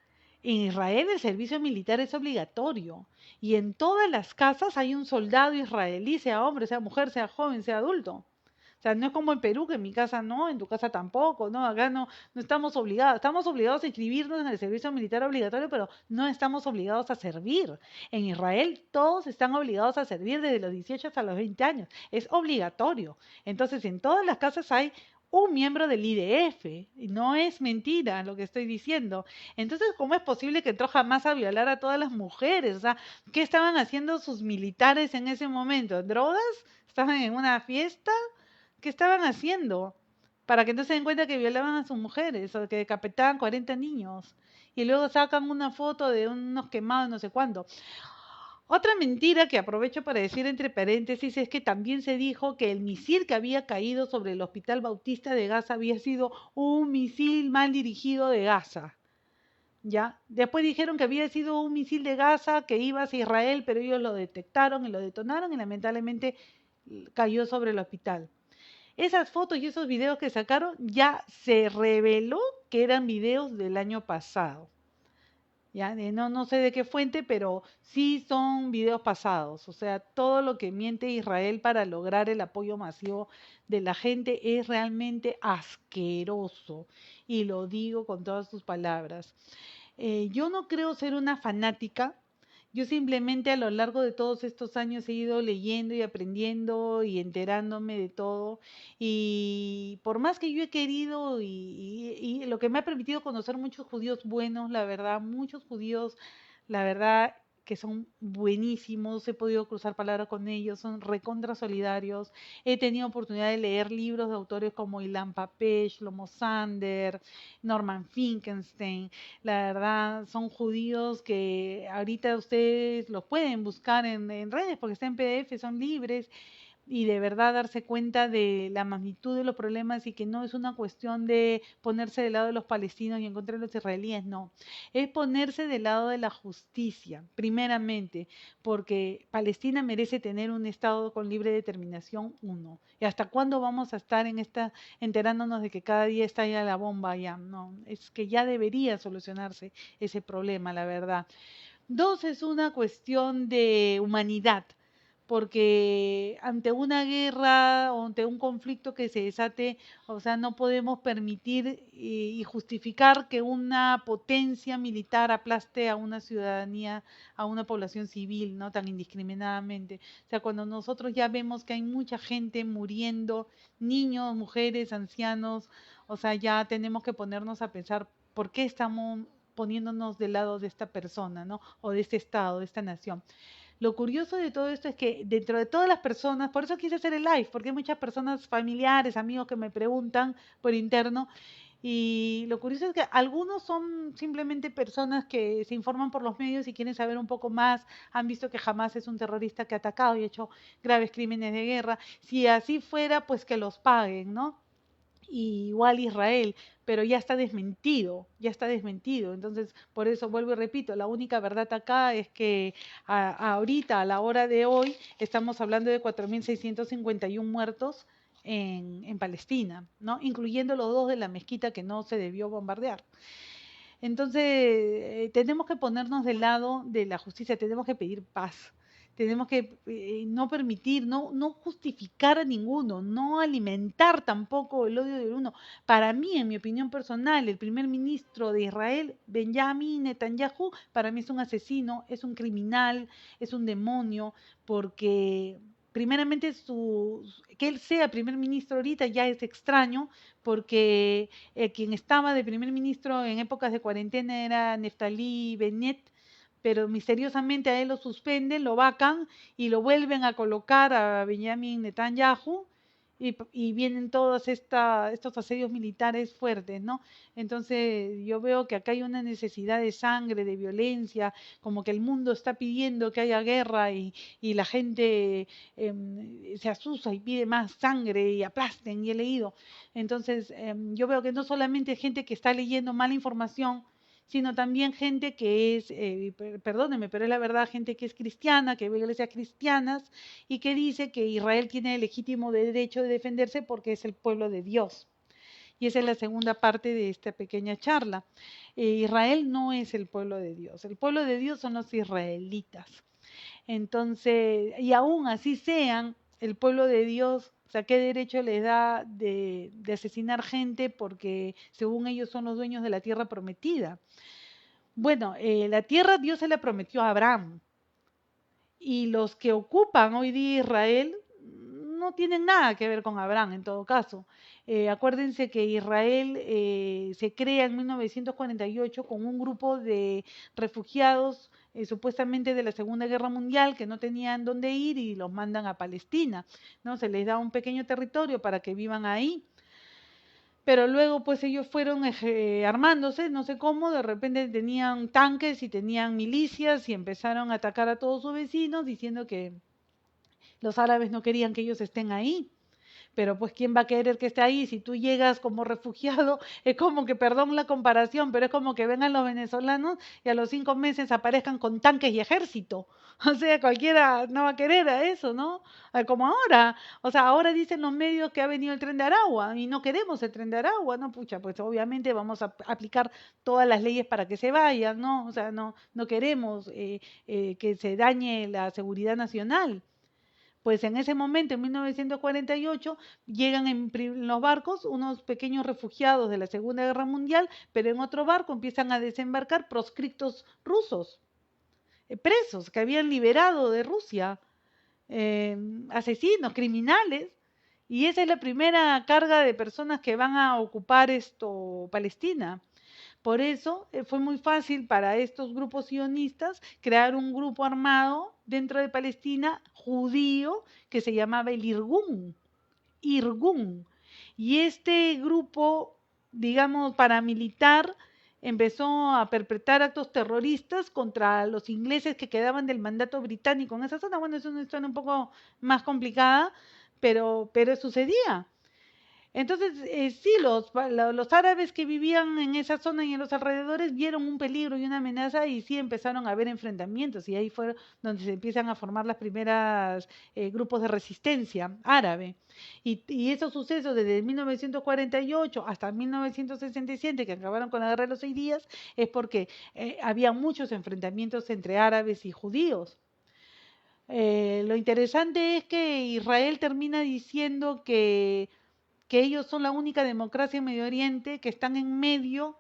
S1: En Israel el servicio militar es obligatorio y en todas las casas hay un soldado israelí, sea hombre, sea mujer, sea joven, sea adulto. O sea, no es como en Perú, que en mi casa no, en tu casa tampoco, no, acá no estamos obligados a inscribirnos en el servicio militar obligatorio, pero no estamos obligados a servir. En Israel todos están obligados a servir desde los 18 hasta los 20 años, es obligatorio. Entonces, en todas las casas hay un miembro del IDF. Y no es mentira lo que estoy diciendo. Entonces, ¿cómo es posible que entró jamás a violar a todas las mujeres? O sea, ¿qué estaban haciendo sus militares en ese momento? ¿Drogas? ¿Estaban en una fiesta? ¿Qué estaban haciendo? Para que no se den cuenta que violaban a sus mujeres o que decapitaban 40 niños. Y luego sacan una foto de unos quemados, no sé cuándo. Otra mentira que aprovecho para decir entre paréntesis es que también se dijo que el misil que había caído sobre el Hospital Bautista de Gaza había sido un misil mal dirigido de Gaza. ¿Ya? Después dijeron que había sido un misil de Gaza que iba hacia Israel, pero ellos lo detectaron y lo detonaron y lamentablemente cayó sobre el hospital. Esas fotos y esos videos que sacaron ya se reveló que eran videos del año pasado. Ya, no sé de qué fuente, pero sí son videos pasados. O sea, todo lo que miente Israel para lograr el apoyo masivo de la gente es realmente asqueroso. Y lo digo con todas sus palabras. Yo no creo ser una fanática. Yo simplemente a lo largo de todos estos años he ido leyendo y aprendiendo y enterándome de todo. Y por más que yo he querido y lo que me ha permitido conocer muchos judíos buenos, la verdad, muchos judíos, la verdad que son buenísimos, he podido cruzar palabras con ellos, son recontra solidarios. He tenido oportunidad de leer libros de autores como Ilan Pappé, Shlomo Sander, Norman Finkelstein. La verdad, son judíos que ahorita ustedes los pueden buscar en redes porque está en PDF, son libres y de verdad darse cuenta de la magnitud de los problemas y que no es una cuestión de ponerse del lado de los palestinos y en contra de los israelíes, no. Es ponerse del lado de la justicia, primeramente, porque Palestina merece tener un Estado con libre determinación, uno. ¿Y hasta cuándo vamos a estar en esta, enterándonos de que cada día está ya la bomba ya? No, es que ya debería solucionarse ese problema, la verdad. Dos, es una cuestión de humanidad, porque ante una guerra o ante un conflicto que se desate, o sea, no podemos permitir y justificar que una potencia militar aplaste a una ciudadanía, a una población civil, ¿no? Tan indiscriminadamente. O sea, cuando nosotros ya vemos que hay mucha gente muriendo, niños, mujeres, ancianos, o sea, ya tenemos que ponernos a pensar por qué estamos poniéndonos del lado de esta persona, ¿no? O de este estado, de esta nación. Lo curioso de todo esto es que dentro de todas las personas, por eso quise hacer el live, porque hay muchas personas familiares, amigos que me preguntan por interno, y lo curioso es que algunos son simplemente personas que se informan por los medios y quieren saber un poco más, han visto que jamás es un terrorista que ha atacado y ha hecho graves crímenes de guerra. Si así fuera, pues que los paguen, ¿no? Y igual Israel, pero ya está desmentido, ya está desmentido. Entonces, por eso vuelvo y repito, la única verdad acá es que ahorita, a la hora de hoy, estamos hablando de 4.651 muertos en Palestina, ¿no? Incluyendo los dos de la mezquita que no se debió bombardear. Entonces, tenemos que ponernos del lado de la justicia, tenemos que pedir paz, tenemos que no permitir, no justificar a ninguno, no alimentar tampoco el odio del uno. Para mí, en mi opinión personal, el primer ministro de Israel, Benjamin Netanyahu, para mí es un asesino, es un criminal, es un demonio, porque primeramente que él sea primer ministro ahorita ya es extraño, porque quien estaba de primer ministro en épocas de cuarentena era Neftali Bennett, pero misteriosamente a él lo suspenden, lo vacan y lo vuelven a colocar a Benjamin Netanyahu y vienen todos estos asedios militares fuertes, ¿no? Entonces yo veo que acá hay una necesidad de sangre, de violencia, como que el mundo está pidiendo que haya guerra y la gente se asusta y pide más sangre y aplasten, y he leído. Entonces yo veo que no solamente gente que está leyendo mala información, sino también gente que es, perdónenme, pero es la verdad, gente que es cristiana, que ve iglesias cristianas y que dice que Israel tiene el legítimo derecho de defenderse porque es el pueblo de Dios. Y esa es la segunda parte de esta pequeña charla. Israel no es el pueblo de Dios, el pueblo de Dios son los israelitas. Entonces, y aún así sean el pueblo de Dios, o sea, ¿qué derecho les da de asesinar gente porque según ellos son los dueños de la tierra prometida? Bueno, la tierra Dios se la prometió a Abraham y los que ocupan hoy día Israel no tienen nada que ver con Abraham en todo caso. Acuérdense que Israel se crea en 1948 con un grupo de refugiados supuestamente de la Segunda Guerra Mundial que no tenían dónde ir y los mandan a Palestina, ¿no? Se les da un pequeño territorio para que vivan ahí, pero luego pues ellos fueron armándose, no sé cómo, de repente tenían tanques y tenían milicias y empezaron a atacar a todos sus vecinos diciendo que los árabes no querían que ellos estén ahí. Pero pues ¿quién va a querer que esté ahí? Si tú llegas como refugiado, es como que, perdón la comparación, pero es como que vengan los venezolanos y a los 5 meses aparezcan con tanques y ejército. O sea, cualquiera no va a querer a eso, ¿no? Como ahora. O sea, ahora dicen los medios que ha venido el tren de Aragua y no queremos el tren de Aragua, ¿no? Pucha, pues obviamente vamos a aplicar todas las leyes para que se vayan, ¿no? O sea, no queremos que se dañe la seguridad nacional. Pues en ese momento, en 1948, llegan en los barcos unos pequeños refugiados de la Segunda Guerra Mundial, pero en otro barco empiezan a desembarcar proscriptos rusos, presos que habían liberado de Rusia, asesinos, criminales, y esa es la primera carga de personas que van a ocupar Palestina. Por eso fue muy fácil para estos grupos sionistas crear un grupo armado dentro de Palestina judío que se llamaba el Irgun. Irgun. Y este grupo, digamos, paramilitar empezó a perpetrar actos terroristas contra los ingleses que quedaban del mandato británico en esa zona. Bueno, es una historia un poco más complicada, pero sucedía. Entonces, sí, los árabes que vivían en esa zona y en los alrededores vieron un peligro y una amenaza y sí empezaron a haber enfrentamientos y ahí fue donde se empiezan a formar las primeras grupos de resistencia árabe. Y esos sucesos desde 1948 hasta 1967, que acabaron con la Guerra de los 6 días, es porque había muchos enfrentamientos entre árabes y judíos. Lo interesante es que Israel termina diciendo que ellos son la única democracia en Medio Oriente que están en medio,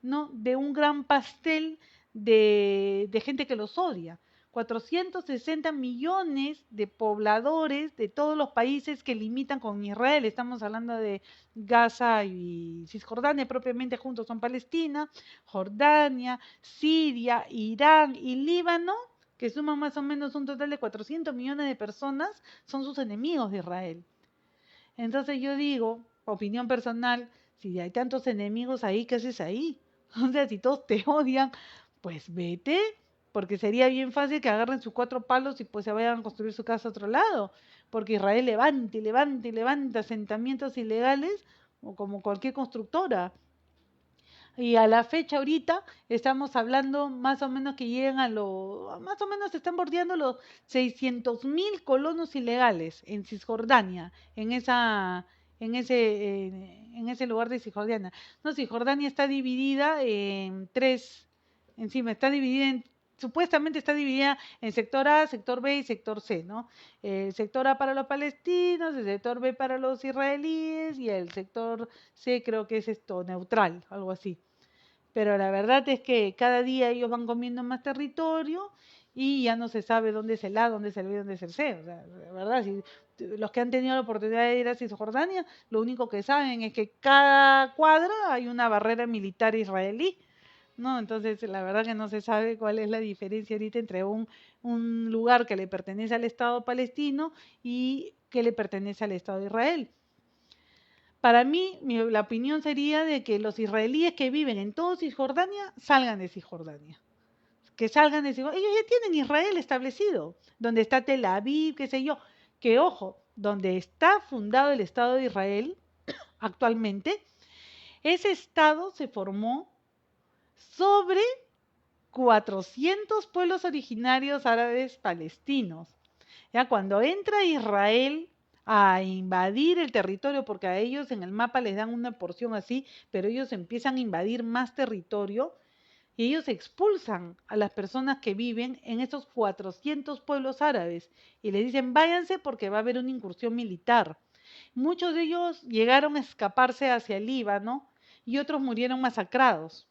S1: ¿no?, de un gran pastel de gente que los odia. 460 millones de pobladores de todos los países que limitan con Israel. Estamos hablando de Gaza y Cisjordania, propiamente juntos son Palestina, Jordania, Siria, Irán y Líbano, que suman más o menos un total de 400 millones de personas, son sus enemigos de Israel. Entonces yo digo, opinión personal, si hay tantos enemigos ahí, ¿qué haces ahí? O sea, si todos te odian, pues vete, porque sería bien fácil que agarren sus 4 palos y pues se vayan a construir su casa a otro lado, porque Israel levanta y levanta y levanta asentamientos ilegales, o como cualquier constructora. Y a la fecha ahorita estamos hablando más o menos que llegan más o menos se están bordeando los 600.000 colonos ilegales en Cisjordania, en ese lugar de Cisjordania. No, Cisjordania está dividida en tres, encima está dividida supuestamente está dividida en sector A, sector B y sector C, ¿no? El sector A para los palestinos, el sector B para los israelíes y el sector C creo que es neutral, algo así. Pero la verdad es que cada día ellos van comiendo más territorio y ya no se sabe dónde es el A, dónde es el B, dónde es el C. O sea, la verdad, si los que han tenido la oportunidad de ir a Cisjordania, lo único que saben es que cada cuadra hay una barrera militar israelí, ¿no? Entonces, la verdad que no se sabe cuál es la diferencia ahorita entre un lugar que le pertenece al Estado palestino y que le pertenece al Estado de Israel. Para mí, la opinión sería de que los israelíes que viven en todo Cisjordania salgan de Cisjordania. Que salgan de Cisjordania. Ellos ya tienen Israel establecido, donde está Tel Aviv, qué sé yo. Que ojo, donde está fundado el Estado de Israel actualmente, ese Estado se formó sobre 400 pueblos originarios árabes palestinos. Ya cuando entra Israel a invadir el territorio, porque a ellos en el mapa les dan una porción así, pero ellos empiezan a invadir más territorio y ellos expulsan a las personas que viven en esos 400 pueblos árabes y les dicen váyanse porque va a haber una incursión militar. Muchos de ellos llegaron a escaparse hacia el Líbano y otros murieron masacrados.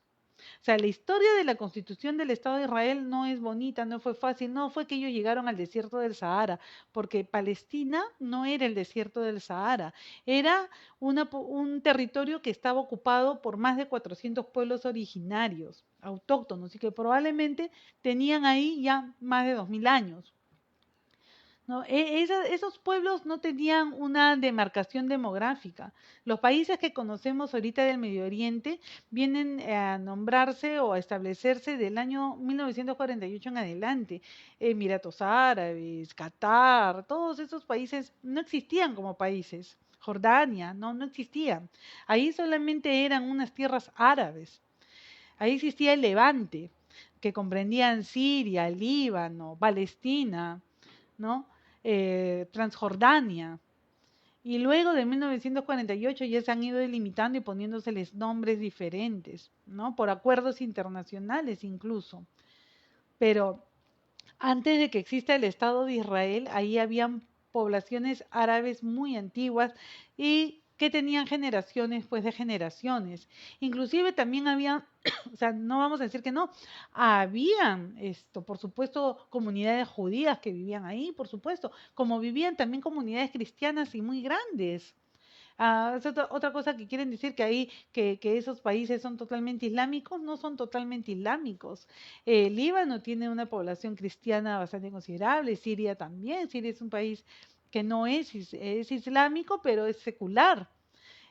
S1: O sea, la historia de la constitución del Estado de Israel no es bonita, no fue fácil, no fue que ellos llegaron al desierto del Sahara, porque Palestina no era el desierto del Sahara, era un territorio que estaba ocupado por más de 400 pueblos originarios, autóctonos, y que probablemente tenían ahí ya más de 2000 años. ¿No? Esos pueblos no tenían una demarcación demográfica. Los países que conocemos ahorita del Medio Oriente vienen a nombrarse o a establecerse del año 1948 en adelante. Emiratos Árabes, Qatar, todos esos países no existían como países. Jordania, no existían. Ahí solamente eran unas tierras árabes. Ahí existía el Levante, que comprendían Siria, Líbano, Palestina, ¿no? Transjordania. Y luego de 1948 ya se han ido delimitando y poniéndoseles nombres diferentes, ¿no? Por acuerdos internacionales incluso. Pero antes de que exista el Estado de Israel, ahí habían poblaciones árabes muy antiguas y que tenían generaciones, pues de generaciones. Inclusive también había, o sea, no vamos a decir que no, habían por supuesto, comunidades judías que vivían ahí, por supuesto, como vivían también comunidades cristianas y muy grandes. Es otra cosa que quieren decir que ahí, que esos países son totalmente islámicos, no son totalmente islámicos. Líbano tiene una población cristiana bastante considerable, Siria también, Siria es un país que no es islámico, pero es secular.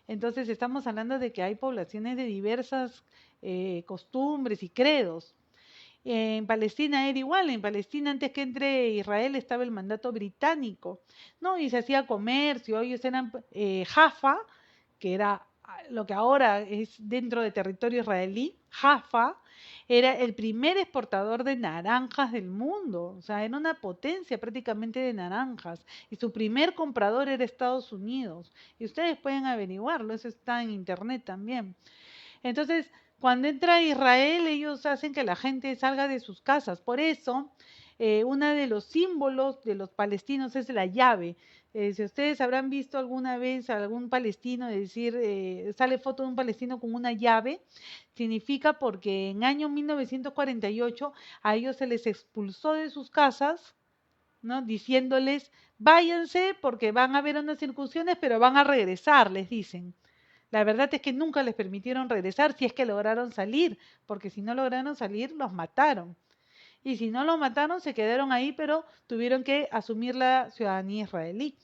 S1: Entonces estamos hablando de que hay poblaciones de diversas costumbres y credos. En Palestina era igual, en Palestina antes que entre Israel estaba el mandato británico, ¿no? Y se hacía comercio, ellos eran Jaffa, que era lo que ahora es dentro de territorio israelí, Jaffa era el primer exportador de naranjas del mundo, o sea, era una potencia prácticamente de naranjas, y su primer comprador era Estados Unidos, y ustedes pueden averiguarlo, eso está en internet también. Entonces, cuando entra Israel, ellos hacen que la gente salga de sus casas. Por eso, uno de los símbolos de los palestinos es la llave. Si ustedes habrán visto alguna vez a algún palestino decir, sale foto de un palestino con una llave, significa porque en año 1948 a ellos se les expulsó de sus casas, ¿no? Diciéndoles, váyanse porque van a haber unas incursiones, pero van a regresar, les dicen. La verdad es que nunca les permitieron regresar si es que lograron salir, porque si no lograron salir, los mataron. Y si no los mataron, se quedaron ahí, pero tuvieron que asumir la ciudadanía israelí.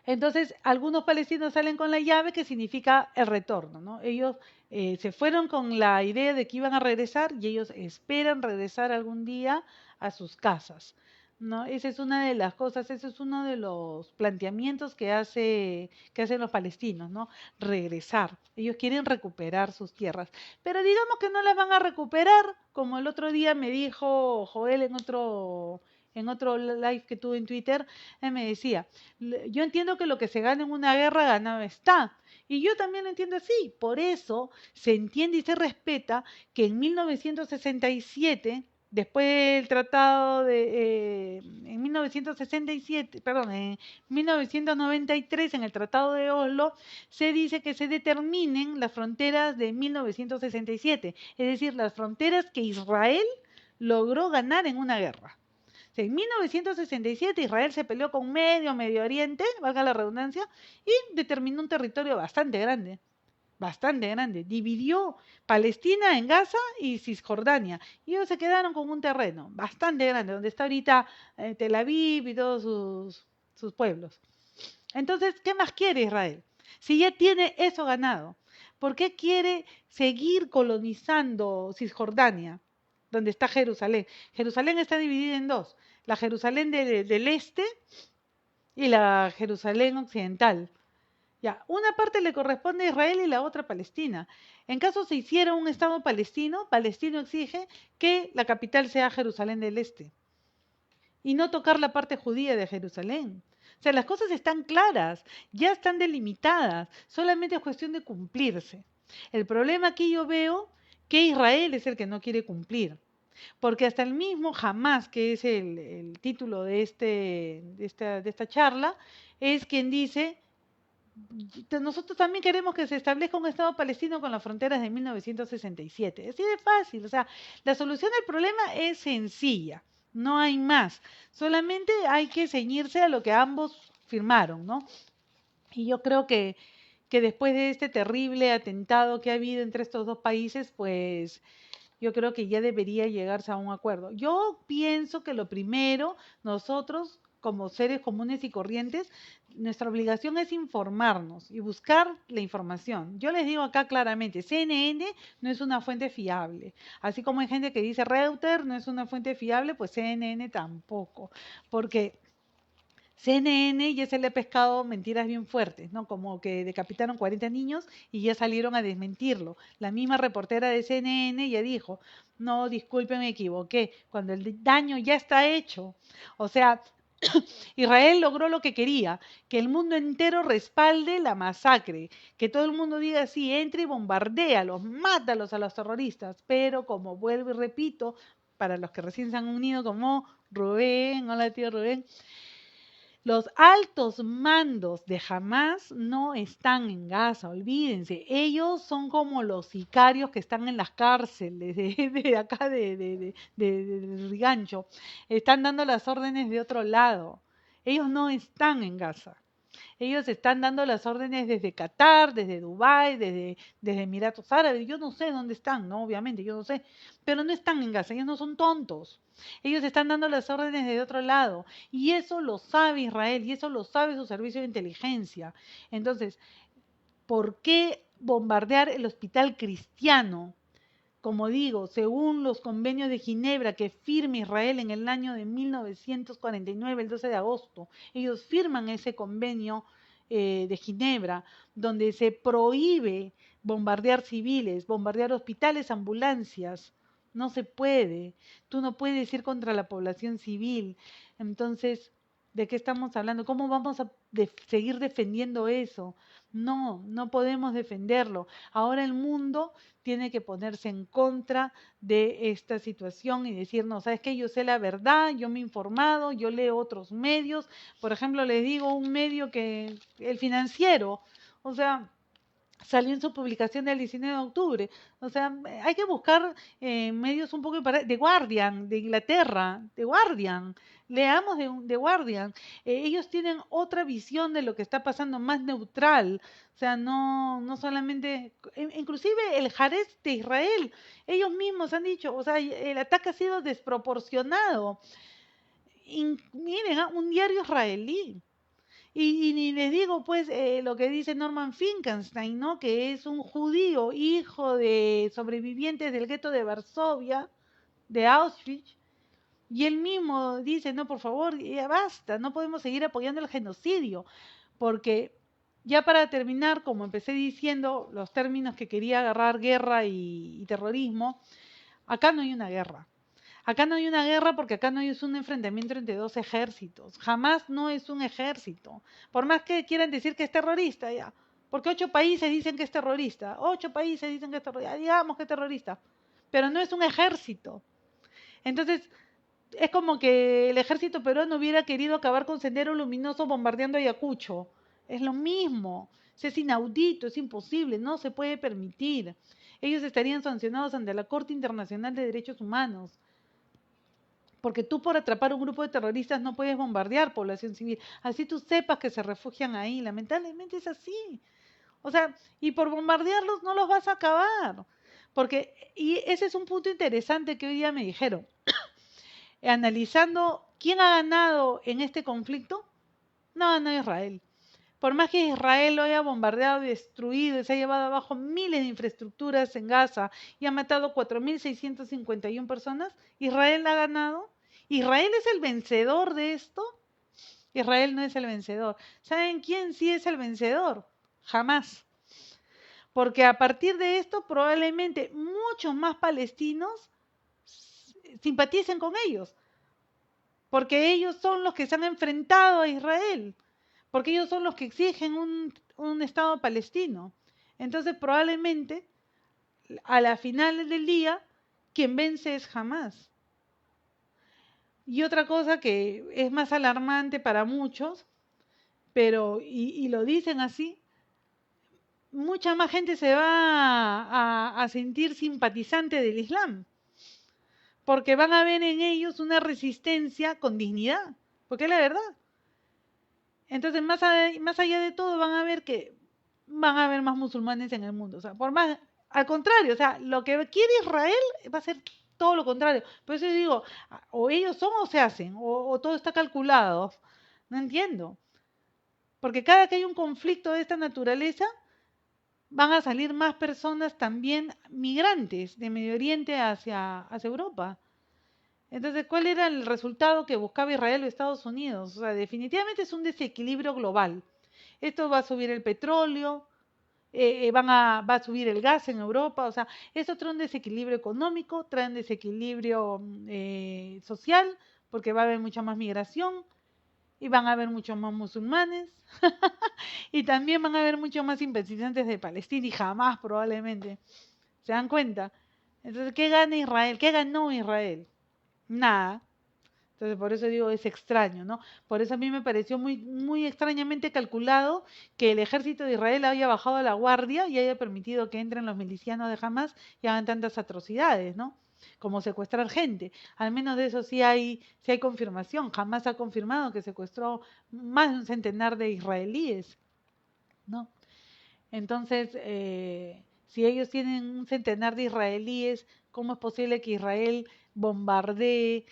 S1: Entonces, algunos palestinos salen con la llave que significa el retorno, ¿no? Ellos se fueron con la idea de que iban a regresar y ellos esperan regresar algún día a sus casas, ¿no? Esa es una de las cosas, ese es uno de los planteamientos que hacen los palestinos, ¿no? Regresar. Ellos quieren recuperar sus tierras, pero digamos que no las van a recuperar, como el otro día me dijo Joel en otro live que tuve en Twitter, él me decía, yo entiendo que lo que se gana en una guerra ganado está. Y yo también lo entiendo así. Por eso se entiende y se respeta que en 1967, después del tratado en 1967, perdón, en 1993, en el tratado de Oslo, se dice que se determinen las fronteras de 1967, es decir, las fronteras que Israel logró ganar en una guerra. En 1967 Israel se peleó con Medio Oriente, valga la redundancia, y determinó un territorio bastante grande, bastante grande. Dividió Palestina en Gaza y Cisjordania. Y ellos se quedaron con un terreno bastante grande, donde está ahorita Tel Aviv y todos sus pueblos. Entonces, ¿qué más quiere Israel? Si ya tiene eso ganado, ¿por qué quiere seguir colonizando Cisjordania, donde está Jerusalén? Jerusalén está dividida en dos, la Jerusalén del este y la Jerusalén occidental. Ya, una parte le corresponde a Israel y la otra a Palestina. En caso se hiciera un Estado palestino, Palestino exige que la capital sea Jerusalén del Este y no tocar la parte judía de Jerusalén. O sea, las cosas están claras, ya están delimitadas, solamente es cuestión de cumplirse. El problema aquí yo veo que Israel es el que no quiere cumplir, porque hasta el mismo Hamas, que es el título de esta charla, es quien dice, nosotros también queremos que se establezca un Estado palestino con las fronteras de 1967. Así de fácil. O sea, la solución del problema es sencilla. No hay más. Solamente hay que ceñirse a lo que ambos firmaron, ¿no? Y yo creo que después de este terrible atentado que ha habido entre estos dos países, pues yo creo que ya debería llegarse a un acuerdo. Yo pienso que lo primero, nosotros como seres comunes y corrientes, nuestra obligación es informarnos y buscar la información. Yo les digo acá claramente, CNN no es una fuente fiable. Así como hay gente que dice Reuters no es una fuente fiable, pues CNN tampoco. Porque CNN ya se le ha pescado mentiras bien fuertes, ¿no? Como que decapitaron 40 niños y ya salieron a desmentirlo. La misma reportera de CNN ya dijo, no, disculpe, me equivoqué, cuando el daño ya está hecho. O sea, Israel logró lo que quería, que el mundo entero respalde la masacre, que todo el mundo diga sí, entre y bombardéalos, mátalos a los terroristas, pero como vuelvo y repito, para los que recién se han unido como Rubén, hola tío Rubén, los altos mandos de Hamas no están en Gaza, olvídense. Ellos son como los sicarios que están en las cárceles de acá de Rigancho. Están dando las órdenes de otro lado. Ellos no están en Gaza. Ellos están dando las órdenes desde Qatar, desde Dubái, desde Emiratos Árabes. Yo no sé dónde están, ¿no? Obviamente, yo no sé. Pero no están en Gaza, ellos no son tontos. Ellos están dando las órdenes de otro lado. Y eso lo sabe Israel y eso lo sabe su servicio de inteligencia. Entonces, ¿por qué bombardear el hospital cristiano? Como digo, según los convenios de Ginebra que firma Israel en el año de 1949, el 12 de agosto, ellos firman ese convenio de Ginebra, donde se prohíbe bombardear civiles, bombardear hospitales, ambulancias. No se puede. Tú no puedes ir contra la población civil. Entonces, ¿de qué estamos hablando? ¿Cómo vamos a seguir defendiendo eso? No, no podemos defenderlo. Ahora el mundo tiene que ponerse en contra de esta situación y decir, no, sabes que yo sé la verdad, yo me he informado, yo leo otros medios. Por ejemplo, les digo un medio que, el Financiero, o sea, salió en su publicación del 19 de octubre. O sea, hay que buscar medios un poco para... The Guardian, de Inglaterra, The Guardian. Leamos de Guardian. Ellos tienen otra visión de lo que está pasando, más neutral. O sea, no solamente... Inclusive el Haaretz de Israel, ellos mismos han dicho, o sea, el ataque ha sido desproporcionado. Miren, un diario israelí. Y ni les digo, pues, lo que dice Norman Finkelstein, ¿no? Que es un judío, hijo de sobrevivientes del gueto de Varsovia, de Auschwitz, y él mismo dice, no, por favor, ya basta, no podemos seguir apoyando el genocidio, porque ya para terminar, como empecé diciendo, los términos que quería agarrar guerra y terrorismo, acá no hay una guerra. Acá no hay una guerra porque acá no es un enfrentamiento entre dos ejércitos. Jamás no es un ejército. Por más que quieran decir que es terrorista, ya. Porque 8 países dicen que es terrorista. 8 países dicen que es terrorista. Digamos que es terrorista. Pero no es un ejército. Entonces, es como que el ejército peruano hubiera querido acabar con Sendero Luminoso bombardeando Ayacucho. Es lo mismo. Es inaudito, es imposible, no se puede permitir. Ellos estarían sancionados ante la Corte Internacional de Derechos Humanos. Porque tú por atrapar un grupo de terroristas no puedes bombardear población civil. Así tú sepas que se refugian ahí. Lamentablemente es así. O sea, y por bombardearlos no los vas a acabar. Porque, y ese es un punto interesante que hoy día me dijeron. Analizando quién ha ganado en este conflicto, no ha ganado Israel. Por más que Israel lo haya bombardeado y destruido y se ha llevado abajo miles de infraestructuras en Gaza y ha matado 4.651 personas, Israel ha ganado. ¿Israel es el vencedor de esto? Israel no es el vencedor. ¿Saben quién sí es el vencedor? Jamás. Porque a partir de esto probablemente muchos más palestinos simpaticen con ellos. Porque ellos son los que se han enfrentado a Israel. Porque ellos son los que exigen un Estado palestino. Entonces probablemente a la final del día quien vence es Hamas. Y otra cosa que es más alarmante para muchos, pero y lo dicen así, mucha más gente se va a sentir simpatizante del Islam, porque van a ver en ellos una resistencia con dignidad, porque es la verdad. Entonces, más allá de todo, van a ver que van a haber más musulmanes en el mundo. O sea, por más, al contrario, o sea, lo que quiere Israel va a ser todo lo contrario. Por eso yo digo, o ellos son o se hacen, o todo está calculado. No entiendo. Porque cada que hay un conflicto de esta naturaleza, van a salir más personas también migrantes de Medio Oriente hacia Europa. Entonces, ¿cuál era el resultado que buscaba Israel o Estados Unidos? O sea, definitivamente es un desequilibrio global. Esto va a subir el petróleo, va a subir el gas en Europa, o sea, esto trae un desequilibrio económico, trae un desequilibrio social, porque va a haber mucha más migración y van a haber muchos más musulmanes y también van a haber muchos más simpatizantes de Palestina y jamás probablemente. ¿Se dan cuenta? Entonces, ¿qué gana Israel? ¿Qué ganó Israel? Nada. Entonces, por eso digo, es extraño, ¿no? Por eso a mí me pareció muy extrañamente calculado que el ejército de Israel haya bajado la guardia y haya permitido que entren los milicianos de Hamas y hagan tantas atrocidades, ¿no? Como secuestrar gente. Al menos de eso sí hay confirmación. Hamas ha confirmado que secuestró más de un centenar de israelíes, ¿no? Entonces, si ellos tienen un centenar de israelíes, ¿cómo es posible que Israel bombardee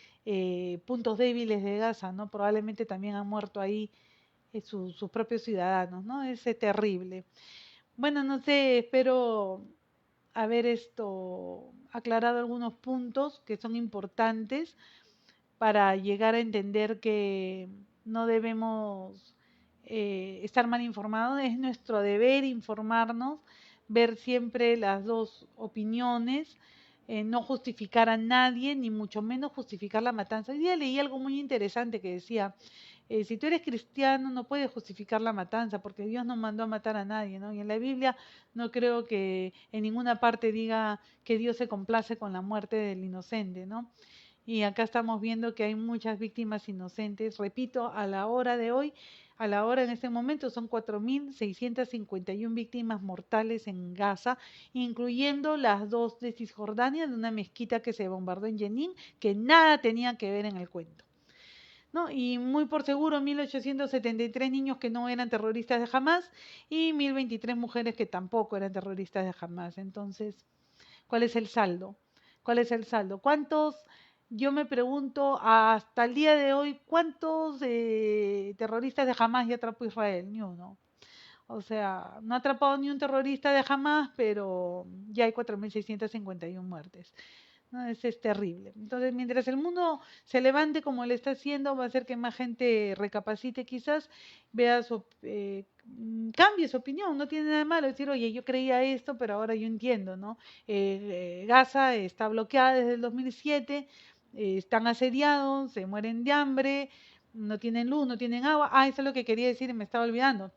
S1: puntos débiles de Gaza? ¿No? Probablemente también han muerto ahí sus propios ciudadanos, ¿no? Es terrible. Bueno, no sé, espero haber esto aclarado algunos puntos que son importantes para llegar a entender que no debemos estar mal informados. Es nuestro deber informarnos, ver siempre las dos opiniones, no justificar a nadie, ni mucho menos justificar la matanza. Hoy día leí algo muy interesante que decía, si tú eres cristiano no puedes justificar la matanza porque Dios no mandó a matar a nadie, ¿no? Y en la Biblia no creo que en ninguna parte diga que Dios se complace con la muerte del inocente, ¿no? Y acá estamos viendo que hay muchas víctimas inocentes. Repito, a la hora de hoy, a la hora en este momento, son 4.651 víctimas mortales en Gaza, incluyendo las dos de Cisjordania, de una mezquita que se bombardeó en Jenin, que nada tenía que ver en el cuento. ¿No? Y muy por seguro 1.873 niños que no eran terroristas de Hamas y 1.023 mujeres que tampoco eran terroristas de Hamas. Entonces, ¿cuál es el saldo? ¿Cuál es el saldo? ¿Cuántos, yo me pregunto, hasta el día de hoy, cuántos terroristas de Hamas ya atrapó Israel? Ni uno. O sea, no ha atrapado ni un terrorista de Hamas, pero ya hay 4.651 muertes. ¿No? Es terrible. Entonces, mientras el mundo se levante como le está haciendo, va a hacer que más gente recapacite quizás, vea cambie su opinión, no tiene nada de malo decir, oye, yo creía esto, pero ahora yo entiendo, ¿no? Gaza está bloqueada desde el 2007, están asediados, se mueren de hambre, no tienen luz, no tienen agua. Ah, eso es lo que quería decir y me estaba olvidando.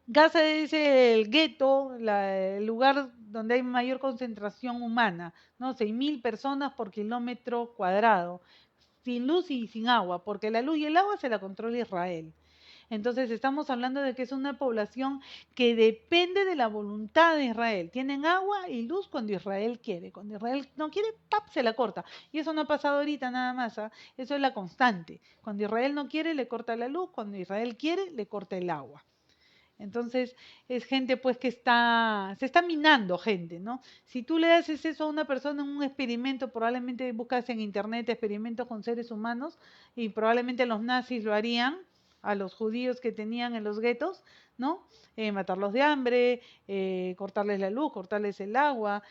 S1: Gaza es el gueto, el lugar donde hay mayor concentración humana, ¿no? 6.000 personas por kilómetro cuadrado, sin luz y sin agua, porque la luz y el agua se la controla Israel. Entonces estamos hablando de que es una población que depende de la voluntad de Israel. Tienen agua y luz cuando Israel quiere. Cuando Israel no quiere, ¡pap!, se la corta. Y eso no ha pasado ahorita nada más. ¿Ah? Eso es la constante. Cuando Israel no quiere, le corta la luz. Cuando Israel quiere, le corta el agua. Entonces es gente pues que se está minando gente, ¿no? Si tú le haces eso a una persona en un experimento, probablemente buscas en internet experimentos con seres humanos y probablemente los nazis lo harían a los judíos que tenían en los guetos, ¿no? Matarlos de hambre, cortarles la luz, cortarles el agua,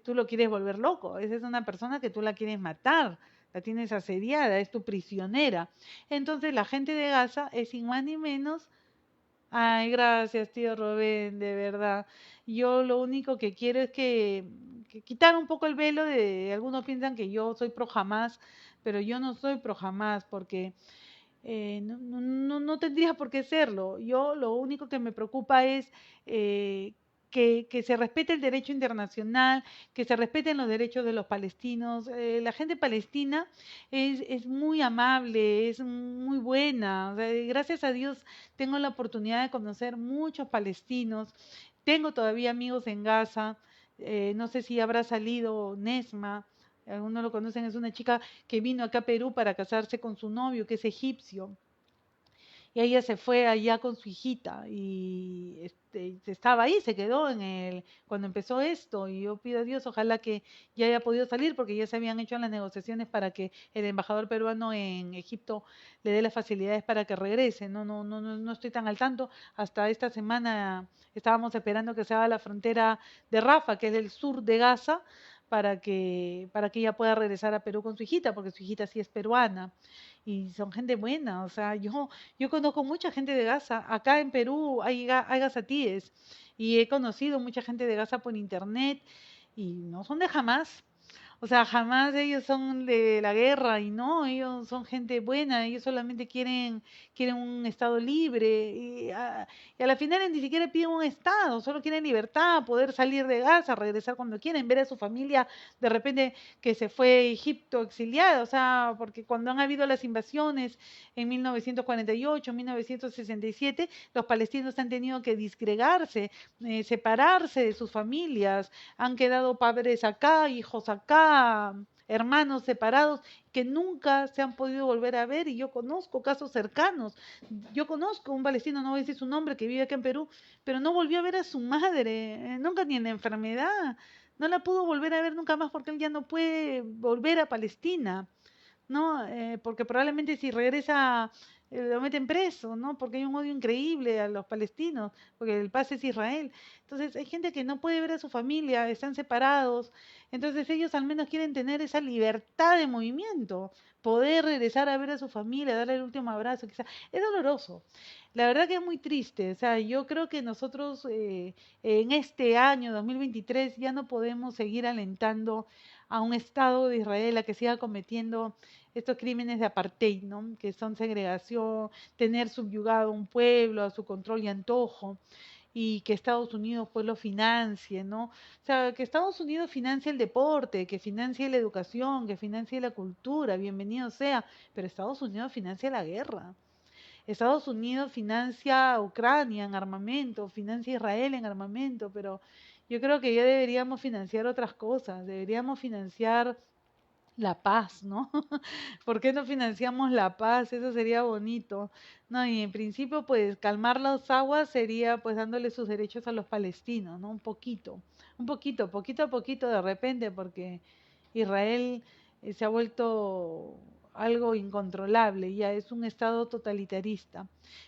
S1: tú lo quieres volver loco, esa es una persona que tú la quieres matar, la tienes asediada, es tu prisionera. Entonces la gente de Gaza es sin más ni menos. Ay, gracias, tío Rubén, de verdad. Yo lo único que quiero es que quitar un poco el velo de, algunos piensan que yo soy pro Hamas, pero yo no soy pro Hamas porque no tendría por qué serlo. Yo lo único que me preocupa es que se respete el derecho internacional, que se respeten los derechos de los palestinos. La gente palestina es muy amable, es muy buena. O sea, gracias a Dios tengo la oportunidad de conocer muchos palestinos. Tengo todavía amigos en Gaza, no sé si habrá salido Nesma, algunos lo conocen, es una chica que vino acá a Perú para casarse con su novio, que es egipcio. Y ella se fue allá con su hijita y estaba ahí, se quedó cuando empezó esto. Y yo pido a Dios, ojalá que ya haya podido salir, porque ya se habían hecho las negociaciones para que el embajador peruano en Egipto le dé las facilidades para que regrese. No estoy tan al tanto. Hasta esta semana estábamos esperando que se haga la frontera de Rafa, que es del sur de Gaza, para que ella pueda regresar a Perú con su hijita, porque su hijita sí es peruana y son gente buena. O sea, yo conozco mucha gente de Gaza. Acá en Perú hay gazatíes y he conocido mucha gente de Gaza por internet y no son de jamás. O sea, jamás ellos son de la guerra y no, ellos son gente buena, ellos solamente quieren un estado libre y a la final ni siquiera piden un estado, solo quieren libertad, poder salir de Gaza, regresar cuando quieren, ver a su familia de repente que se fue a Egipto exiliada, o sea, porque cuando han habido las invasiones en 1948, 1967, los palestinos han tenido que disgregarse, separarse de sus familias, han quedado padres acá, hijos acá, hermanos separados que nunca se han podido volver a ver y yo conozco casos cercanos. Yo conozco un palestino, no voy a decir su nombre, que vive acá en Perú, pero no volvió a ver a su madre, nunca ni en la enfermedad. No la pudo volver a ver nunca más porque él ya no puede volver a Palestina. ¿No? Porque probablemente si regresa lo meten preso, ¿no? Porque hay un odio increíble a los palestinos, porque el paz es Israel. Entonces hay gente que no puede ver a su familia, están separados, entonces ellos al menos quieren tener esa libertad de movimiento, poder regresar a ver a su familia, darle el último abrazo, quizá. Es doloroso. La verdad que es muy triste, o sea, yo creo que nosotros en este año 2023 ya no podemos seguir alentando a un Estado de Israel a que siga cometiendo estos crímenes de apartheid, ¿no? Que son segregación, tener subyugado un pueblo a su control y antojo, y que Estados Unidos pues lo financie, ¿no? O sea, que Estados Unidos financie el deporte, que financie la educación, que financie la cultura, bienvenido sea, pero Estados Unidos financia la guerra. Estados Unidos financia a Ucrania en armamento, financia a Israel en armamento, pero yo creo que ya deberíamos financiar otras cosas, deberíamos financiar la paz, ¿no? ¿Por qué no financiamos la paz? Eso sería bonito. No, y en principio, pues calmar las aguas sería pues dándole sus derechos a los palestinos, ¿no? Un poquito a poquito de repente, porque Israel se ha vuelto algo incontrolable, ya es un estado totalitarista.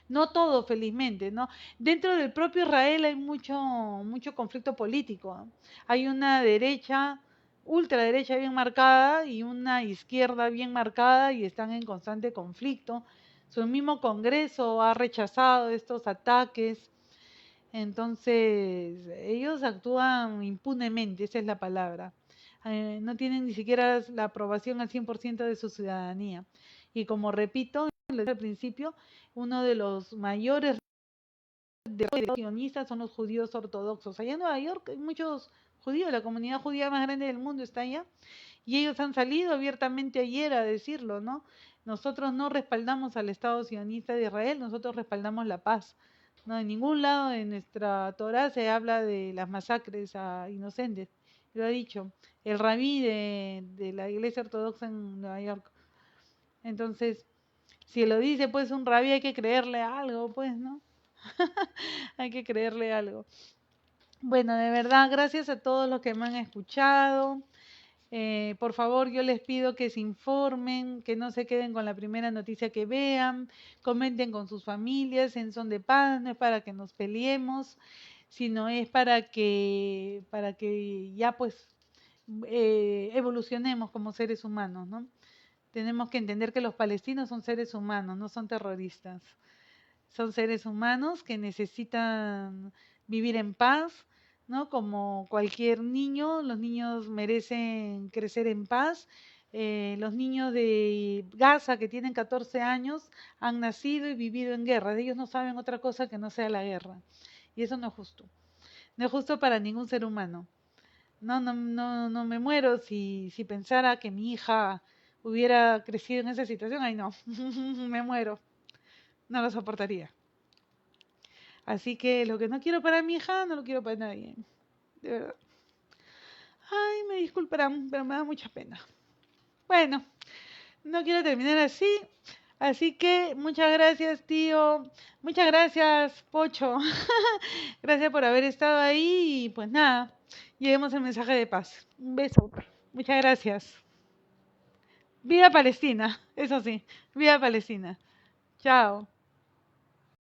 S1: No todo, felizmente, ¿no? Dentro del propio Israel hay mucho conflicto político, ¿no? Hay una derecha ultraderecha bien marcada y una izquierda bien marcada y están en constante conflicto. Su mismo Congreso ha rechazado estos ataques, entonces ellos actúan impunemente, esa es la palabra. No tienen ni siquiera la aprobación al 100% de su ciudadanía. Y como repito, lo dije al principio, uno de los mayores sionistas son los judíos ortodoxos. Allá en Nueva York hay muchos judíos, la comunidad judía más grande del mundo está allá. Y ellos han salido abiertamente ayer a decirlo, ¿no? Nosotros no respaldamos al Estado sionista de Israel, nosotros respaldamos la paz. No, en ningún lado de nuestra Torá se habla de las masacres a inocentes. Lo ha dicho el rabí de la iglesia ortodoxa en Nueva York. Entonces, si lo dice pues un rabí hay que creerle algo, pues, ¿no? Hay que creerle algo. Bueno, de verdad, gracias a todos los que me han escuchado. Por favor, yo les pido que se informen, que no se queden con la primera noticia que vean, comenten con sus familias en son de paz, no es para que nos peleemos, sino es para que ya pues evolucionemos como seres humanos, ¿no? Tenemos que entender que los palestinos son seres humanos, no son terroristas. Son seres humanos que necesitan vivir en paz, ¿no? Como cualquier niño, los niños merecen crecer en paz. Los niños de Gaza que tienen 14 años han nacido y vivido en guerra. Ellos no saben otra cosa que no sea la guerra. Y eso no es justo. No es justo para ningún ser humano. No me muero si pensara que mi hija hubiera crecido en esa situación. Ay, no, me muero. No lo soportaría. Así que lo que no quiero para mi hija, no lo quiero para nadie. De verdad. Ay, me disculparán, pero me da mucha pena. Bueno, no quiero terminar así. Así que muchas gracias, tío. Muchas gracias, Pocho. Gracias por haber estado ahí y pues nada, llevemos el mensaje de paz. Un beso. Muchas gracias. Viva Palestina, eso sí, viva Palestina. Chao.